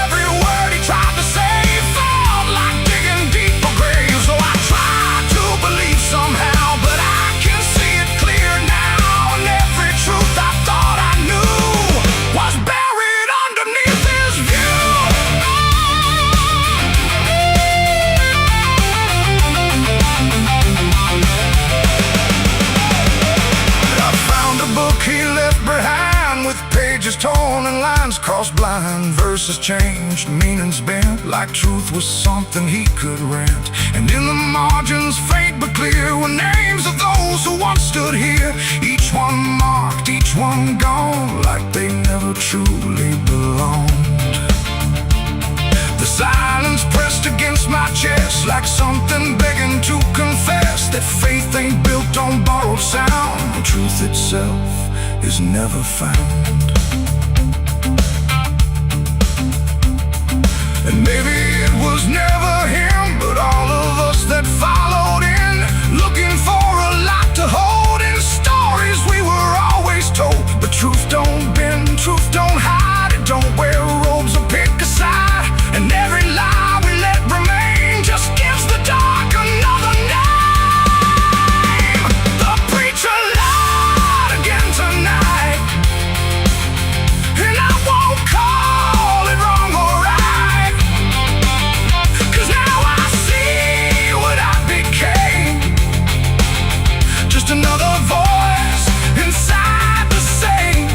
Every word he tried to say felt like digging deeper graves. So I tried to believe somehow, but I can see it clear now, and every truth I thought I knew was buried underneath his view. I found a book he left behind, with pages torn and lines crossed blind, verses changed, meanings bent, like truth was something he could rent. And in the margins, faint but clear, were names of those who once stood here, each one marked, each one gone, like they never truly belonged. The silence pressed against my chest, like something begging to confess that faith ain't built on borrowed sound, the truth itself is never found. And maybe it was never him, but all of us that followed in, looking for a lot to hold in stories we were always told. But truth don't bend, truth don't hide, it don't wear robes or pick a side, and every lie we let remain just gives the dark another name. The preacher lied again tonight, and I won't call it wrong or right, 'cause now I see what I became, just another voice inside the same.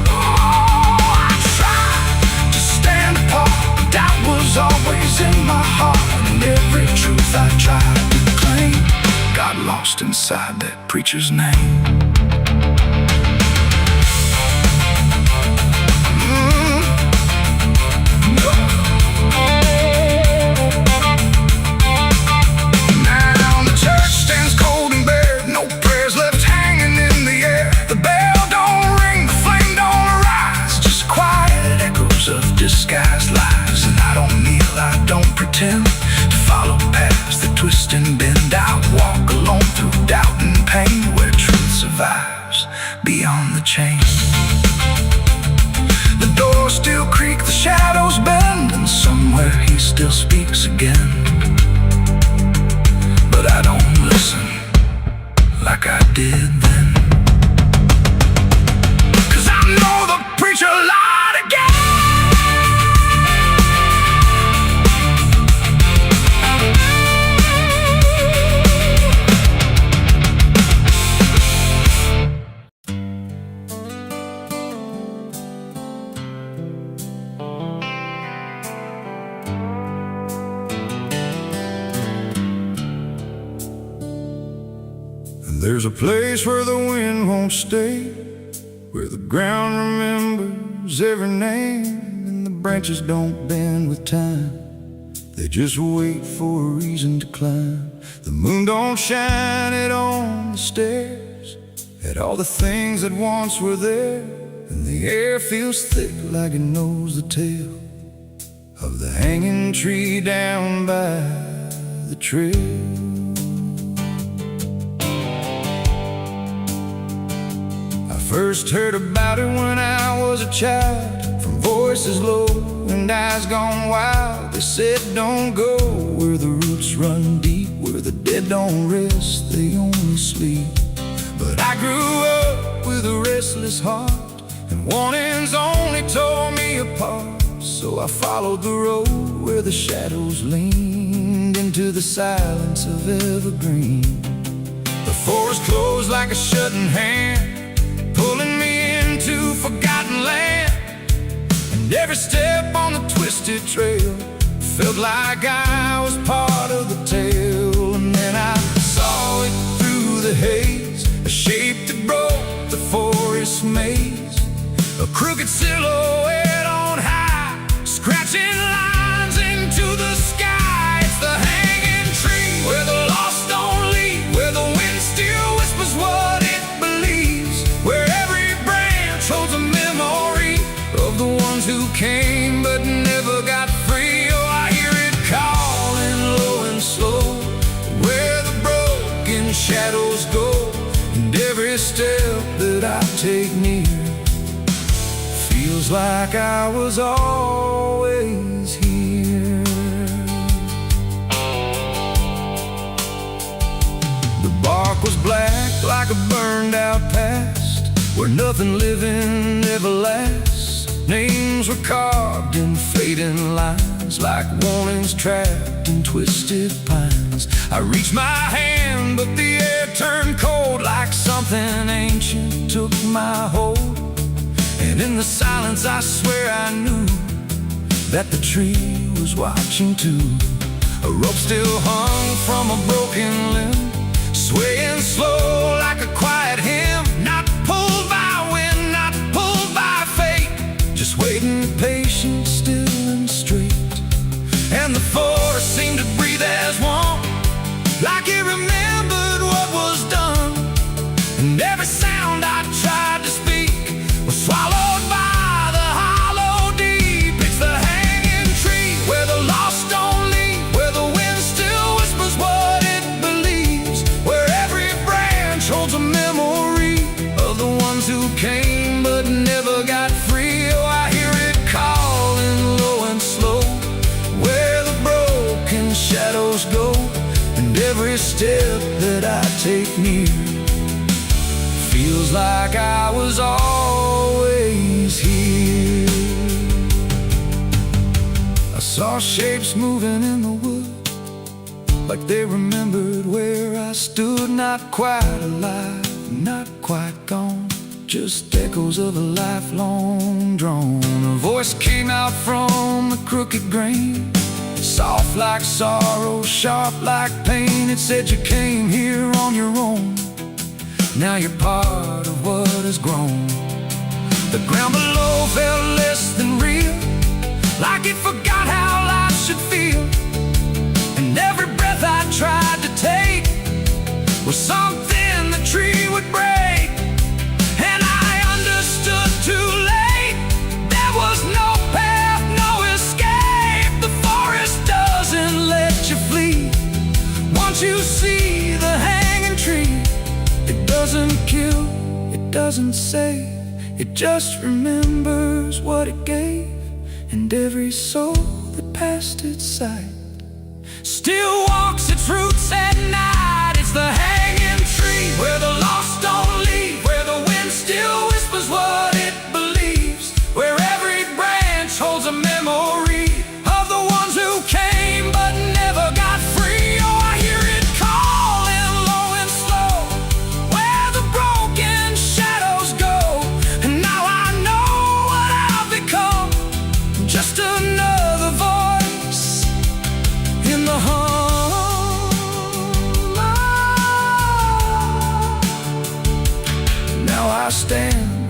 Oh, I tried to stand apart, but doubt was always in my heart, and every truth I tried to claim got lost inside that preacher's name. Now the church stands cold and bare, no prayers left hanging in the air. The bell don't ring, the flame don't arise, just quiet echoes of disguised lies. And I don't kneel, I don't pretend to follow paths that twist and bend. I walk alone through doubt and pain, where truth survives beyond the chain. The doors still creak, the shadows bend, and somewhere he still speaks again. But I don't listen like I did then, 'cause I know the preacher lied again. There's a place where the wind won't stay, where the ground remembers every name and the branches don't bend with time. They just wait for a reason to climb. The moon don't shine it on the stairs at all the things that once were there, and the air feels thick like it knows the tale of the hanging tree down by the trail. I first heard about it when I was a child, from voices low and eyes gone wild. They said don't go where the roots run deep, where the dead don't rest, they only sleep. But I grew up with a restless heart, and warnings only tore me apart. So I followed the road where the shadows leaned into the silence of evergreen. The forest closed like a shutting hand, pulling me into forgotten land. And every step on the twisted trail felt like I was part of the tale. And then I saw it through the haze, a shape that broke the forest maze, a crooked silhouette on high, scratching lines into the sky. It's the hanging tree where the lost don't leave, where the wind still whispers what it believes, where every branch holds a memory of the ones who came but never got free. Oh, I hear it calling low and slow, where the broken shadows go, and every step that I take near feels like I was always here. The bark was black like a burned out past, where nothing living ever lasts. Names were carved in fading lines, like warnings trapped in twisted pines. I reached my hand, but the air turned cold, like something ancient took my hold. And in the silence I swear I knew that the tree was watching too. A rope still hung from a broken limb, swaying slow like a quiet hymn, not pulled by wind, not pulled by fate, just waiting patient, still and straight. And the forest seemed to breathe as one, like it remembered what was done. And every sound I tried to speak was swallowed by the hollow deep. It's the hanging tree where the lost don't leave, where the wind still whispers what it believes, where every branch holds a memory of the ones who came but never got free. Oh, I hear it calling low and slow, where the broken shadows go, and every step that I take near feels like I was always here. I saw shapes moving in the wood, like they remembered where I stood. Not quite alive, not quite gone, just echoes of a lifelong drone. A voice came out from the crooked grain, soft like sorrow, sharp like pain. It said you came here on your own, now you're part of what has grown. The ground below felt less than real, like it forgot how life should feel. And every breath I tried to take was something the tree would break. And I understood too late, there was no path, no escape. The forest doesn't let you flee. Once you see the hanging tree, it doesn't kill, it doesn't save, it just remembers what it gave. And every soul that passed its sight still walks its roots at night. It's the hanging tree where the lost don't leave, where the wind still whispers what it believes, where every branch holds a memory of the ones who came but never got free. Oh, I hear it calling low and slow, where the broken shadows go. And now I know what I've become, just another voice in the hum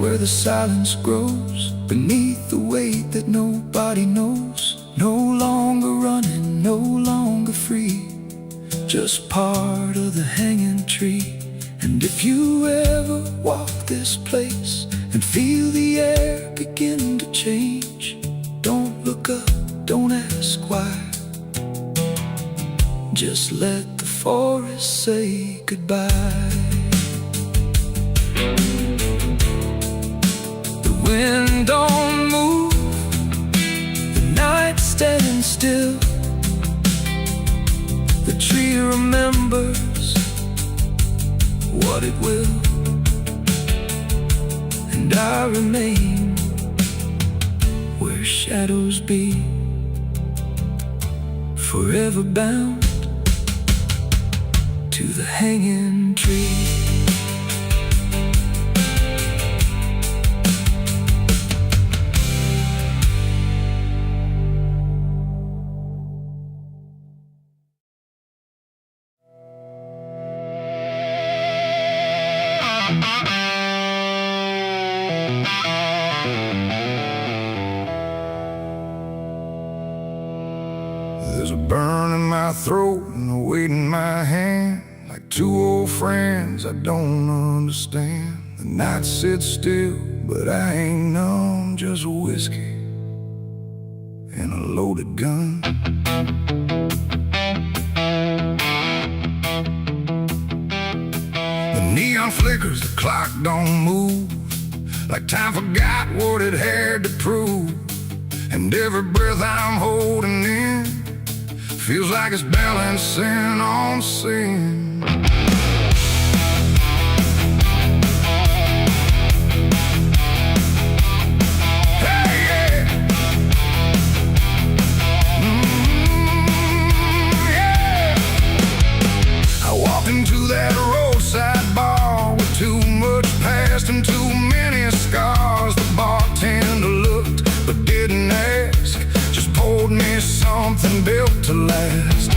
where the silence grows beneath the weight that nobody knows. No longer running, no longer free, just part of the hanging tree. And if you ever walk this place and feel the air begin to change, don't look up, don't ask why. Just let the forest say goodbye. The wind don't move, the night's standing still. The tree remembers what it will, and I remain where shadows be, forever bound to the hanging tree. There's a burn in my throat and a weight in my hand, like two old friends I don't understand. The night sits still, but I ain't numb, just whiskey and a loaded gun. The neon flickers, the clock don't move, like time forgot what it had to prove. And every breath I'm holding in feels like it's balancing on sin. Hey, yeah. Yeah. I walked into that roadside bar with too much past and too many scars. The bartender looked but didn't ask, just poured me something built to last.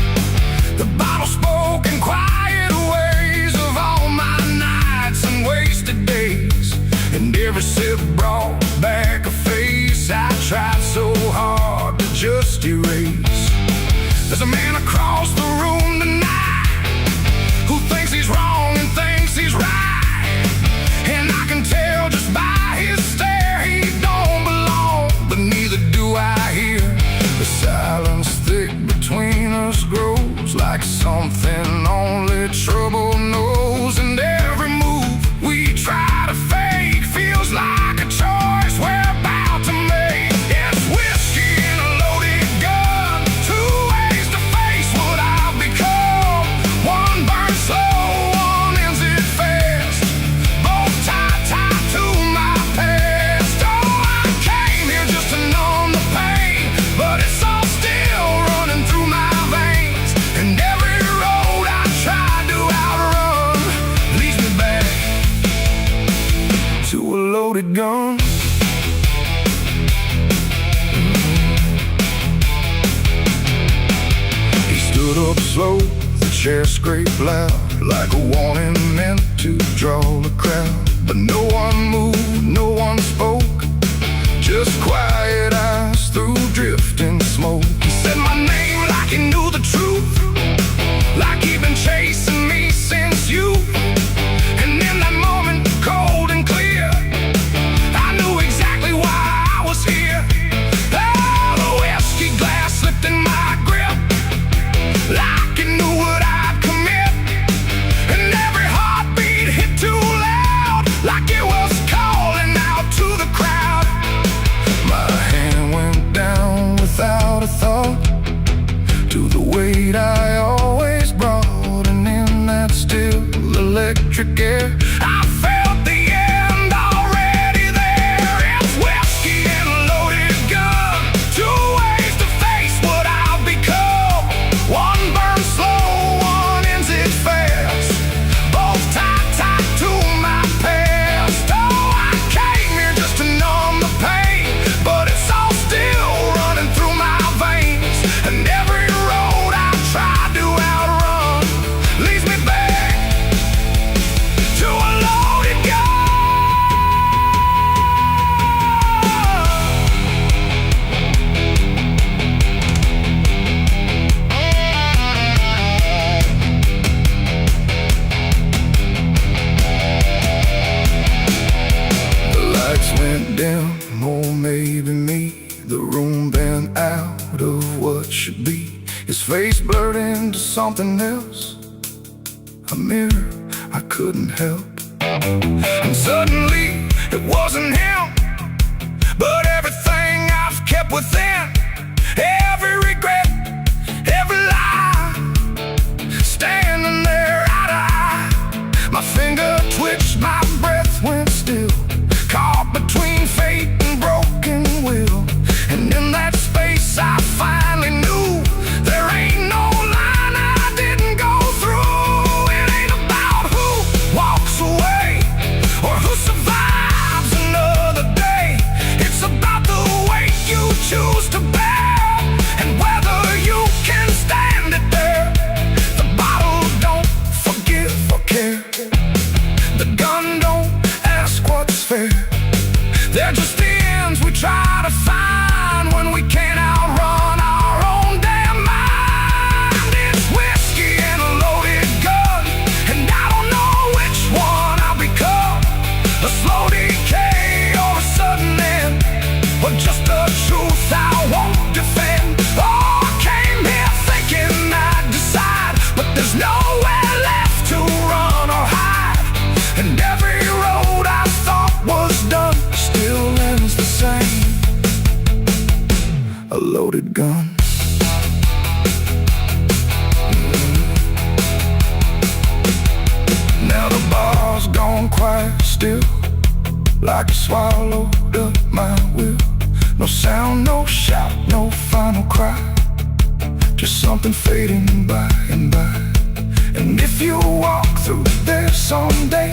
The bottle spoke in quiet ways of all my nights and wasted days, and every sip brought back a face I tried so hard to just erase. There's a man across the room tonight who thinks he's wrong and thinks he's right, and I can tell just by his stare he don't belong, but neither do I here. The silence thick between us grows like something only trouble knows, and every move we try to fake feels like a choice we're about to make. It's whiskey and a loaded gun, two ways to face what I've become. One burns slow, one ends it fast, both tied to my past. Oh, I came here just to numb the pain, but it's all still running through my veins, and every road I tried to outrun leads me back to a loaded gun. He stood up slow, the chair scraped loud, like a warning meant to draw the crowd. But no one moved, no one spoke, just quiet eyes through drifting smoke. He said my name like he knew the truth, like he'd been chasing me since youth. And in that moment, cold and clear, I knew exactly why I was here. Oh, the whiskey glass slipped in my grip, like it knew what I'd commit, and every heartbeat hit too loud, like it was calling out dim, or maybe me. The room bent out of what should be. His face blurred into something else, a mirror I couldn't help. And suddenly it wasn't him, but everything I've kept within. Every regret, every lie, standing there eye to eye. My finger twitched, my breath went still, caught between fate and broken will. And in that space I finally knew there ain't no line I didn't go through. It ain't about who walks away or who survives another day. It's about the weight you choose to bear and whether you can stand it there. The bottle don't forgive or care. The gun don't ask what's fair. They're just the ends we try to find when we can't outrun our own damn mind. It's whiskey and a loaded gun, and I don't know which one I'll become. A slow decay or a sudden end, or just the truth I won't defend. Oh, I came here thinking I'd decide, but there's nowhere left to run or hide. And every road I thought was done still ends the same. A loaded gun. Now the bar's gone quiet still, like you swallowed up my will. No sound, no shout, no final cry, just something fading by and by. And if you walk through there someday,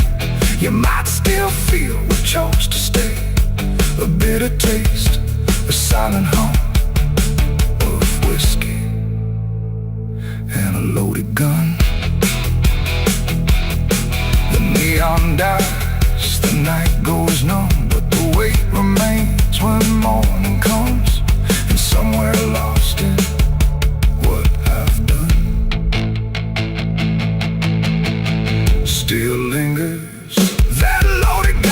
you might still feel we chose to stay. A bitter taste, a silent hum of whiskey and a loaded gun. The neon dies, the night goes numb, but the weight remains when morning comes. And somewhere lost in what I've done still lingers that loaded gun.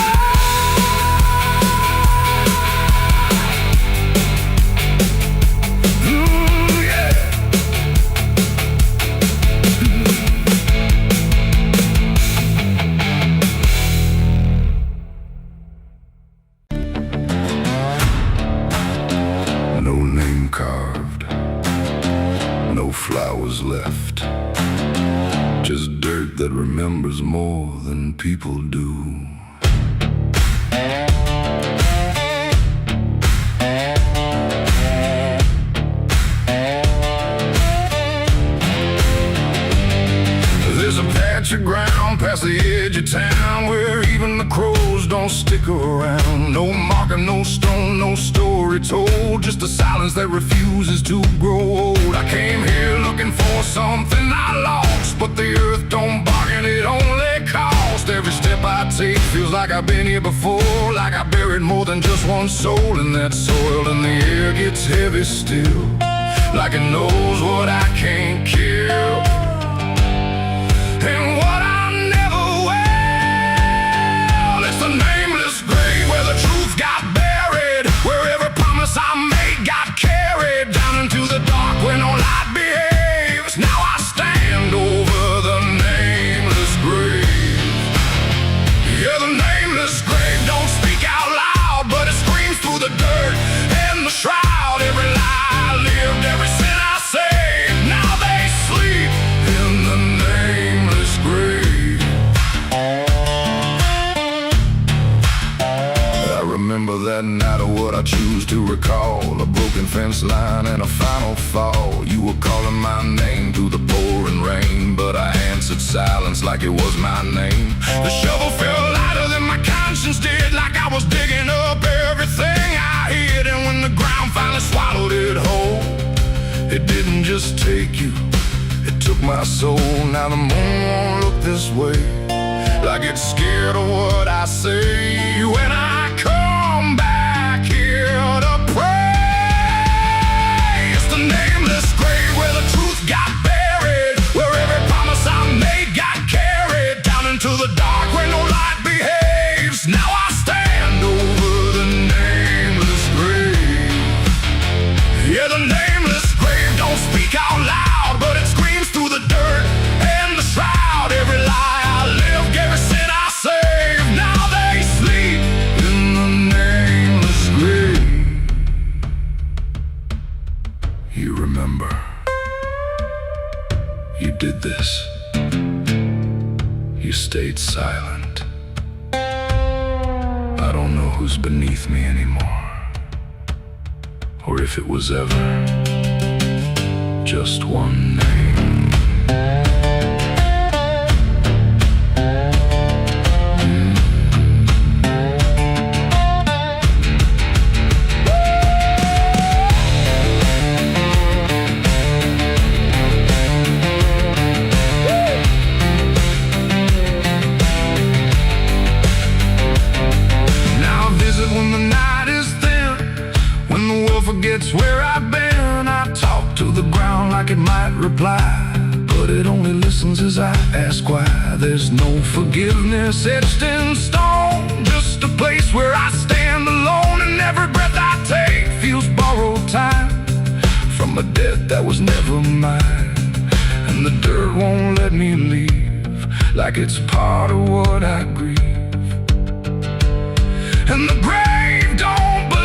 No name carved, no flowers left, just dirt that remembers more than people do. There's a patch of ground past the edge of town where even the crows don't stick around. No marker, no stone, no story told, just a silence that refuses to grow old. I came here looking for something I lost, but the earth don't bargain, it only cost. Every step I take feels like I've been here before, like I buried more than just one soul in that soil. And the air gets heavy still, like it knows what I can't kill. And what I never will, it's the nameless grave where the truth got buried, where every promise I made got carried down into the dark where no light behaves. Now I stand over the nameless grave. Yeah, the nameless grave don't speak out loud, but it screams through the dirt and the shroud. Every lie I lived, every sin I saved, now they sleep in the nameless grave. I remember that night of what I choose to recall, a broken fence line and a final fall. You were calling my name through the pouring rain, but I answered silence like it was my name. The shovel felt lighter than my conscience did, like I was digging up everything I hid. And when the ground finally swallowed it whole, it didn't just take you, it took my soul. Now the moon won't look this way, like it's scared of what I say when I come back here to pray. It's the nameless grave where the truth got buried, where every promise I made got carried down into the dark where no light behaves. Now I stand over the who's beneath me anymore, or if it was ever just one name. Forgets where I've been. I talk to the ground like it might reply, but it only listens as I ask why. There's no forgiveness etched in stone, just a place where I stand alone, and every breath I take feels borrowed time from a debt that was never mine. And the dirt won't let me leave, like it's part of what I grieve. And the grave don't believe.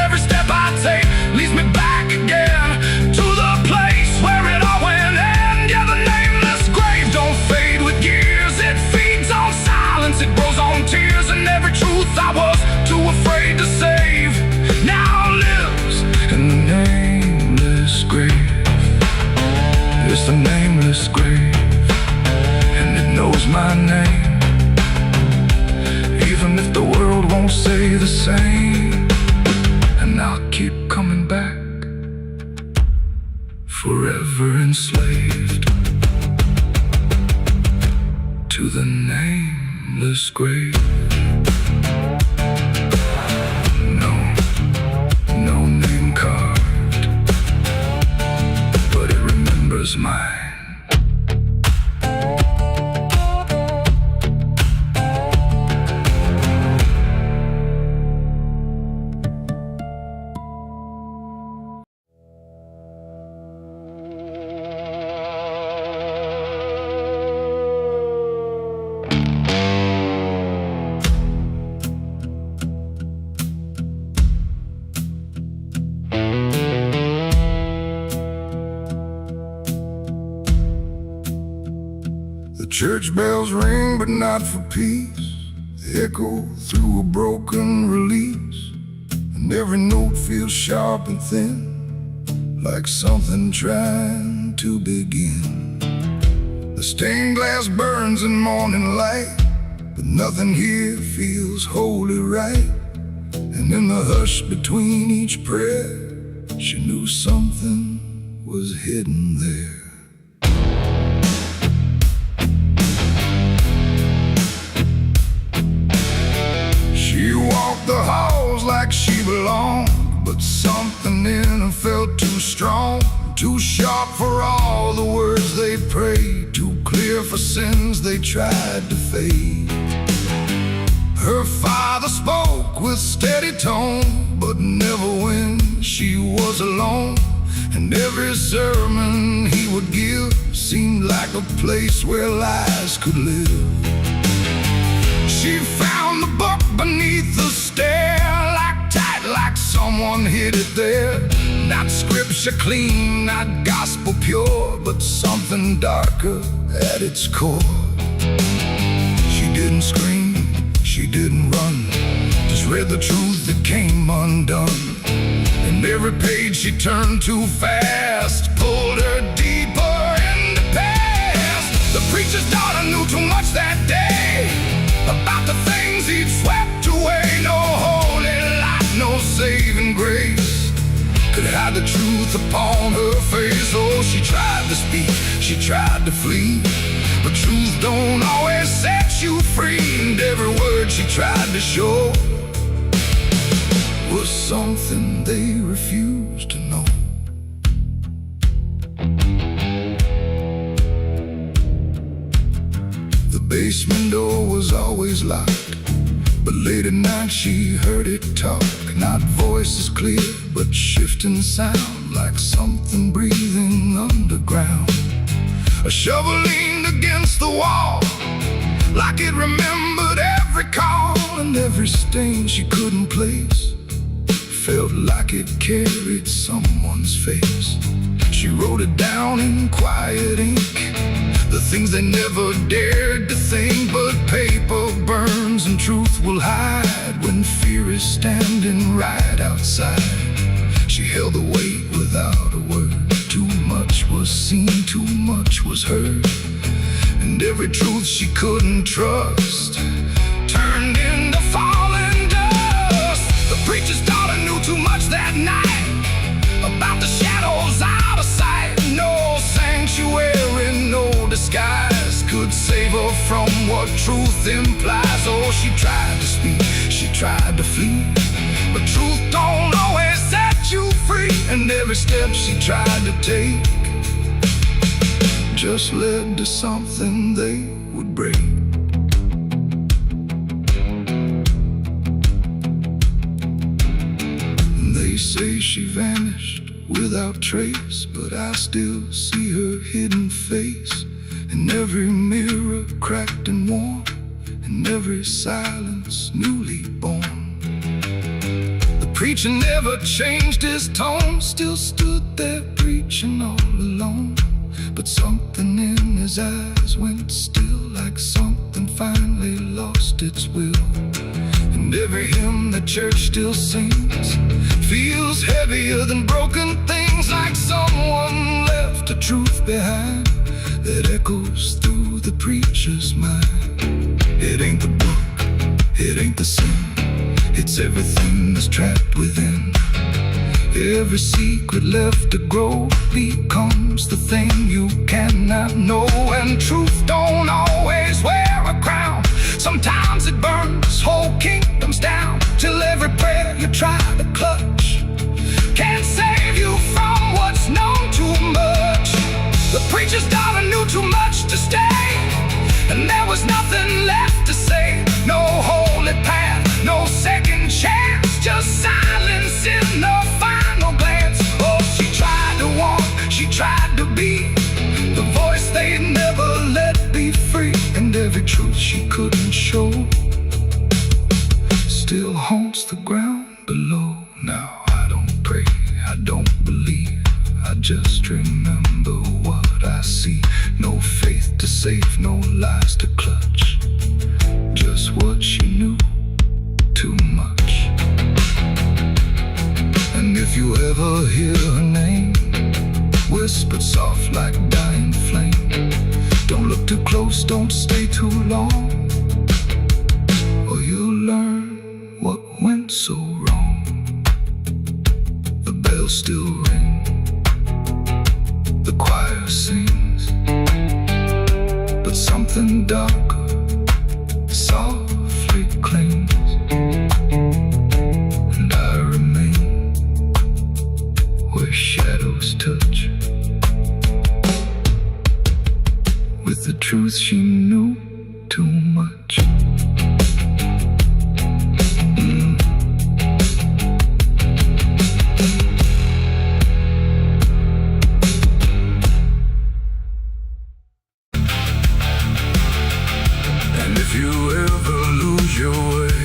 Every step I take leads me back again to the place where it all went end. Yeah, the nameless grave don't fade with years. It feeds on silence, it grows on tears, and every truth I was too afraid to save now lives in the nameless grave. It's the nameless grave, and it knows my name, even if the world won't say the same. And I'll keep coming back, forever enslaved to the nameless grave. No name carved, but it remembers mine. Church bells ring, but not for peace. They echo through a broken release, and every note feels sharp and thin, like something trying to begin. The stained glass burns in morning light, but nothing here feels wholly right. And in the hush between each prayer, she knew something was hidden there. She walked the halls like she belonged, but something in her felt too strong, too sharp for all the words they prayed, too clear for sins they tried to fade. Her father spoke with steady tone, but never when she was alone. And every sermon he would give seemed like a place where lies could live. She found the book beneath the stair, like tight, like someone hid it there. Not scripture clean, not gospel pure, but something darker at its core. She didn't scream, she didn't run, just read the truth that came undone. And every page she turned too fast pulled her deeper in the past. The preacher's daughter knew too much that day about the things he'd swept away. No holy light, no saving grace could hide the truth upon her face. Oh, she tried to speak, she tried to flee, but truth don't always set you free. And every word she tried to show was something they refused to know. The basement door was always locked, but late at night she heard it talk. Not voices clear, but shifting sound, like something breathing underground. A shovel leaned against the wall, like it remembered every call, and every stain she couldn't place felt like it carried someone's face. She wrote it down in quiet ink, the things they never dared to think. But paper burns and truth will hide when fear is standing right outside. She held the weight without a word. Too much was seen, too much was heard, and every truth she couldn't trust turned into falling dust. The preacher's daughter knew too much that night about the shadows out of sight. No sanctuary, no disguise could save her from what truth implies. Oh, she tried to speak, she tried to flee, but truth don't always set you free. And every step she tried to take just led to something they would break. They say she vanished without trace, but I still see her hidden face in every mirror cracked and worn, in every silence newly born. The preacher never changed his tone, still stood there preaching all alone. But something in his eyes went still, like something finally lost its will. And every hymn the church still sings feels heavier than broken things, like someone left a truth behind that echoes through the preacher's mind. It ain't the book, it ain't the sin, it's everything that's trapped within. Every secret left to grow becomes the thing you cannot know. And truth don't always wear a crown, sometimes it burns whole kingdoms down, till every prayer you try to clutch can't save you from what's known too much. The preacher's daughter knew too much to stay, and there was nothing left to say. No holy path, no second chance, just silence in the final glance. Oh, she tried to walk, she tried to be the voice they'd never let be free. And every truth she couldn't show still haunts the ground below. Now I don't pray, I don't believe, I just remember what I see. No faith to save, no lies to clutch, just what she knew, too much. And if you ever hear her name whispered soft like dying flame, don't look too close, don't stay too long, or you'll learn what went so wrong. The bells still ring, the choir sings, but something darker softly clings, and I remain where shadows touch with the truth she knew too much. And if you ever lose your way,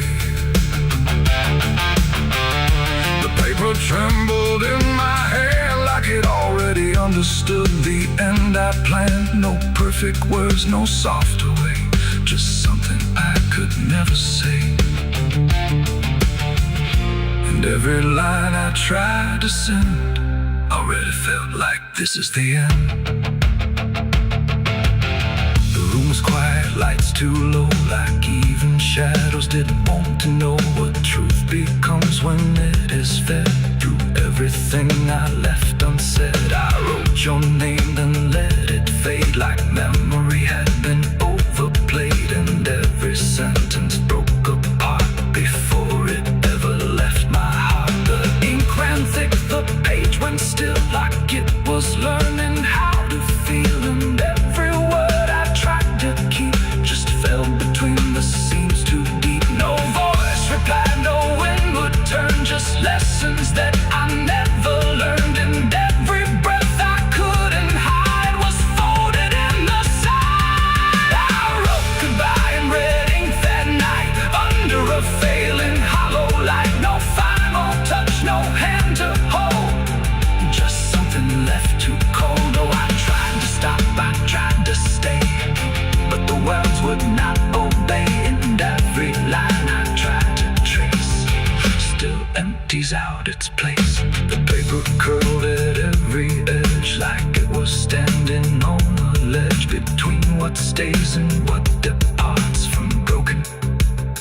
the paper trembled in my hand like it already understood the end I planned. No perfect words, no softer way, just something I could never say. And every line I tried to send already felt like this is the end. The room was quiet, lights too low, like even shadows didn't want to know what truth becomes when it is fed. Through everything I left unsaid, I wrote your name, then let it fade, like memory had been overplayed. And every sentence broke apart before it ever left my heart. The ink ran thick, the page went still, like it was learning how to feel. And every word I tried to keep just fell between the seams too deep. No voice replied, no wind would turn, just lessons that I never learned. And every breath I couldn't stays out its place. The paper curled at every edge like it was standing on a ledge between what stays and what departs from broken,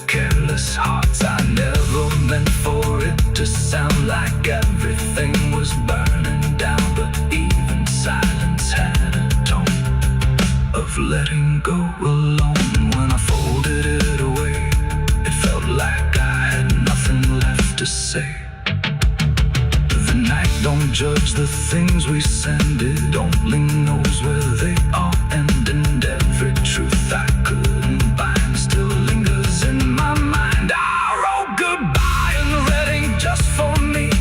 careless hearts. I never meant for it to sound like everything was burning down, but even silence had a tone of letting go alone. When I folded it away, it felt like I had nothing left to say. The night don't judge the things we send, it only knows where they all end. And every truth I couldn't bind still lingers in my mind. I wrote goodbye in red ink just for me,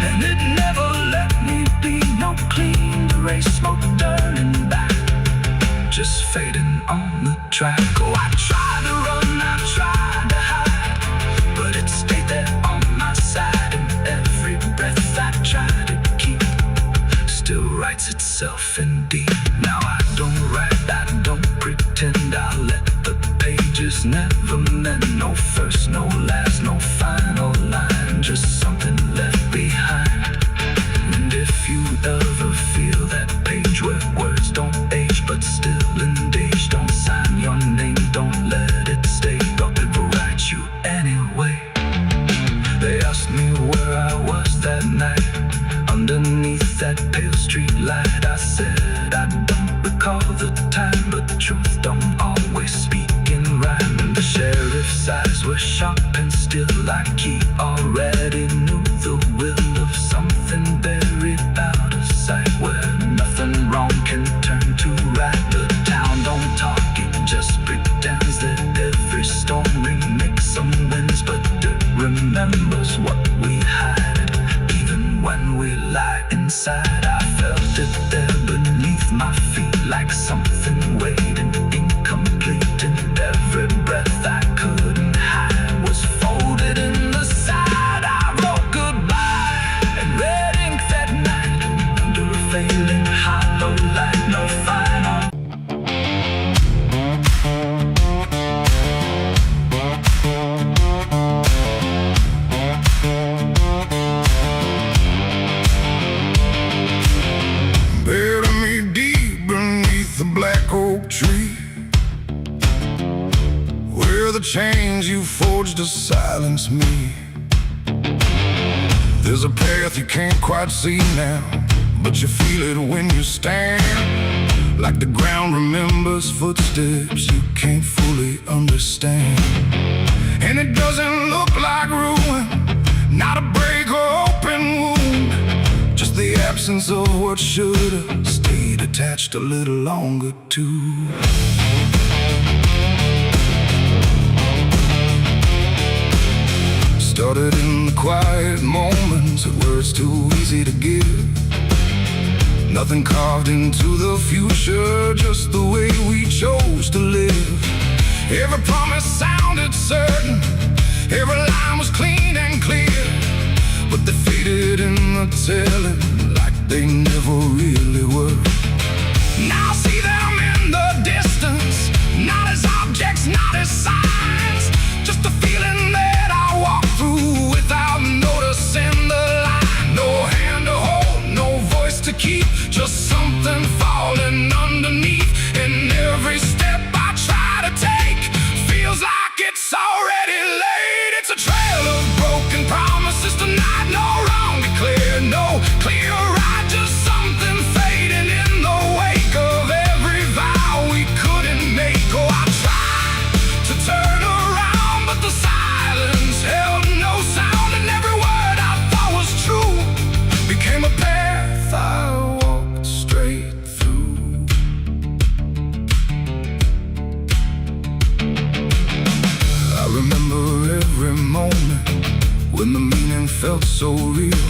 and it never let me be. No clean erase, smoke turning back, just fading on the track. Oh, I tried to run, I tried to hide, but it stayed there on my side. And every breath I tried to keep still writes itself indeed. Now I don't write, I don't pretend, I let the pages never meant no first, no last, no final line, just something left behind. And if you ever feel that page where words don't age but still engage, don't sign your name, don't let it stay, but it will write you anyway. They asked me where I was that night, underneath that pale street light. I said I don't recall the time, but the truth don't always speak in rhyme. And the sheriff's eyes were sharp and still, like he already knew the will of something buried out of sight, where nothing wrong can turn to right. The town don't talk, it just pretends that every storm remakes some winds, but it remembers what we hide. Even when we lie inside, I felt it there beneath my feet, like something waiting incomplete. And every breath I couldn't hide was folded in the side. I wrote goodbye in red ink that night, under a failing hollow light, no final. Bury me deep beneath the black oak tree, where the chains you forged to silence me. There's a path you can't quite see now, but you feel it when you stand, like the ground remembers footsteps you can't fully understand. And it doesn't look like ruin, not a break or open wound, just the absence of what should have stayed attached a little longer too. Started in the quiet moments, words too easy to give. Nothing carved into the future, just the way we chose to live. Every promise sounded certain, every line was clean and clear, but they faded in the telling like they never really were. Now I see them in the distance, not as objects, not as signs, just a feeling that I walk through without noticing the line. No hand to hold, no voice to keep, just something falling underneath. And every step I try to take feels like it's already late. It's a trail of broken promises tonight, no wrong declared, no clear right, just something fading in the wake of every vow we couldn't make. Oh, I tried to turn around, but the silence held no sound, and every word I thought was true became a path I walked straight through. I remember every moment when the meaning felt so real,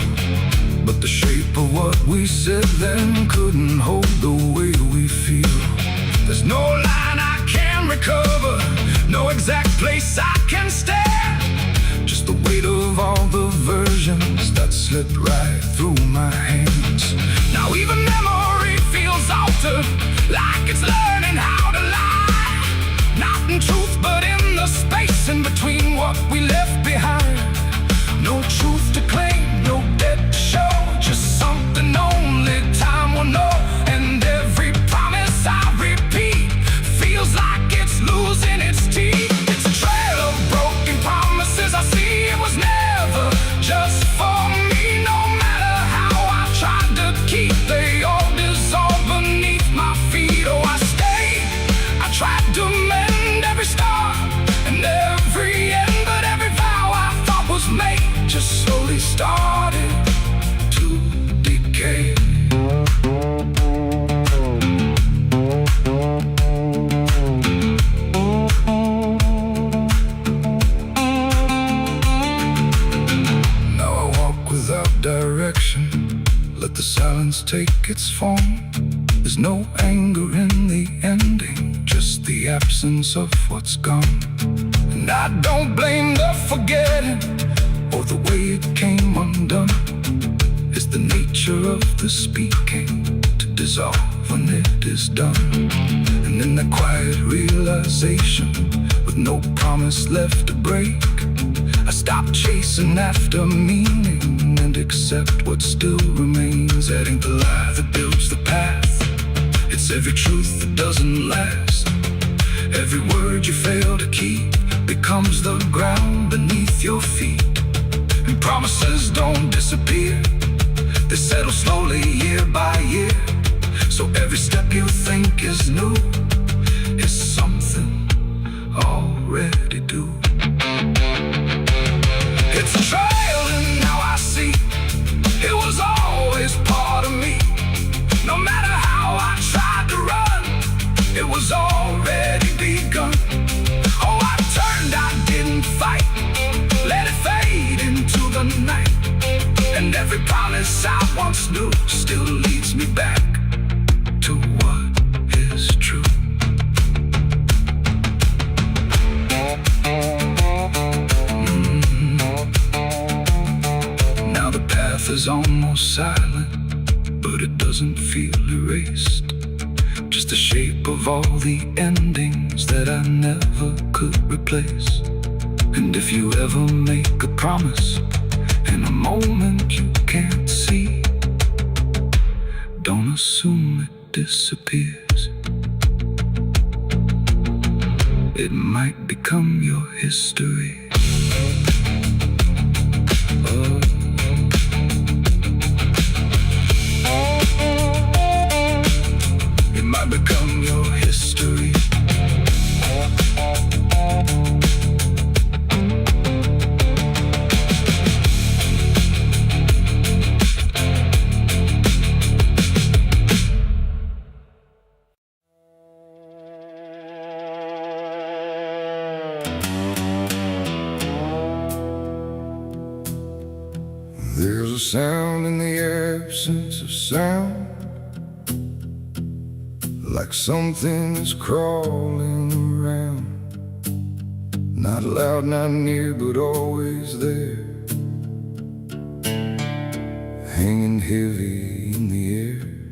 but the shape of what we said then couldn't hold the way we feel. There's no line I can recover, no exact place I can stand, just the weight of all the versions that slipped right through my hands. Now even memory feels altered, like it's learning how to lie, not in truth but in the space in between what we left behind. No truth to like its form. There's no anger in the ending, just the absence of what's gone. And I don't blame the forgetting or the way it came undone. It's the nature of the speaking to dissolve when it is done. And in the quiet realization, with no promise left to break, I stop chasing after meaning and accept what still remains. Adding the lie that builds the path, it's every truth that doesn't last. Every word you fail to keep becomes the ground beneath your feet. And promises don't disappear, they settle slowly year by year. So every step you think is new is something already due. It's a trial and now I see it was always part of me. No matter how I tried to run, it was already begun. Oh, I turned, I didn't fight, let it fade into the night. And every promise I once knew still leads me back to what is true. Now the path is almost silent, but it doesn't feel erased. Just the shape of all the endings that I never could replace. And if you ever make a promise in a moment you can't see, don't assume it disappears. It might become your history. Oh. It might become your history. There's a sound in the absence of sound, like something is crawling around. Not loud, not near, but always there, hanging heavy in the air.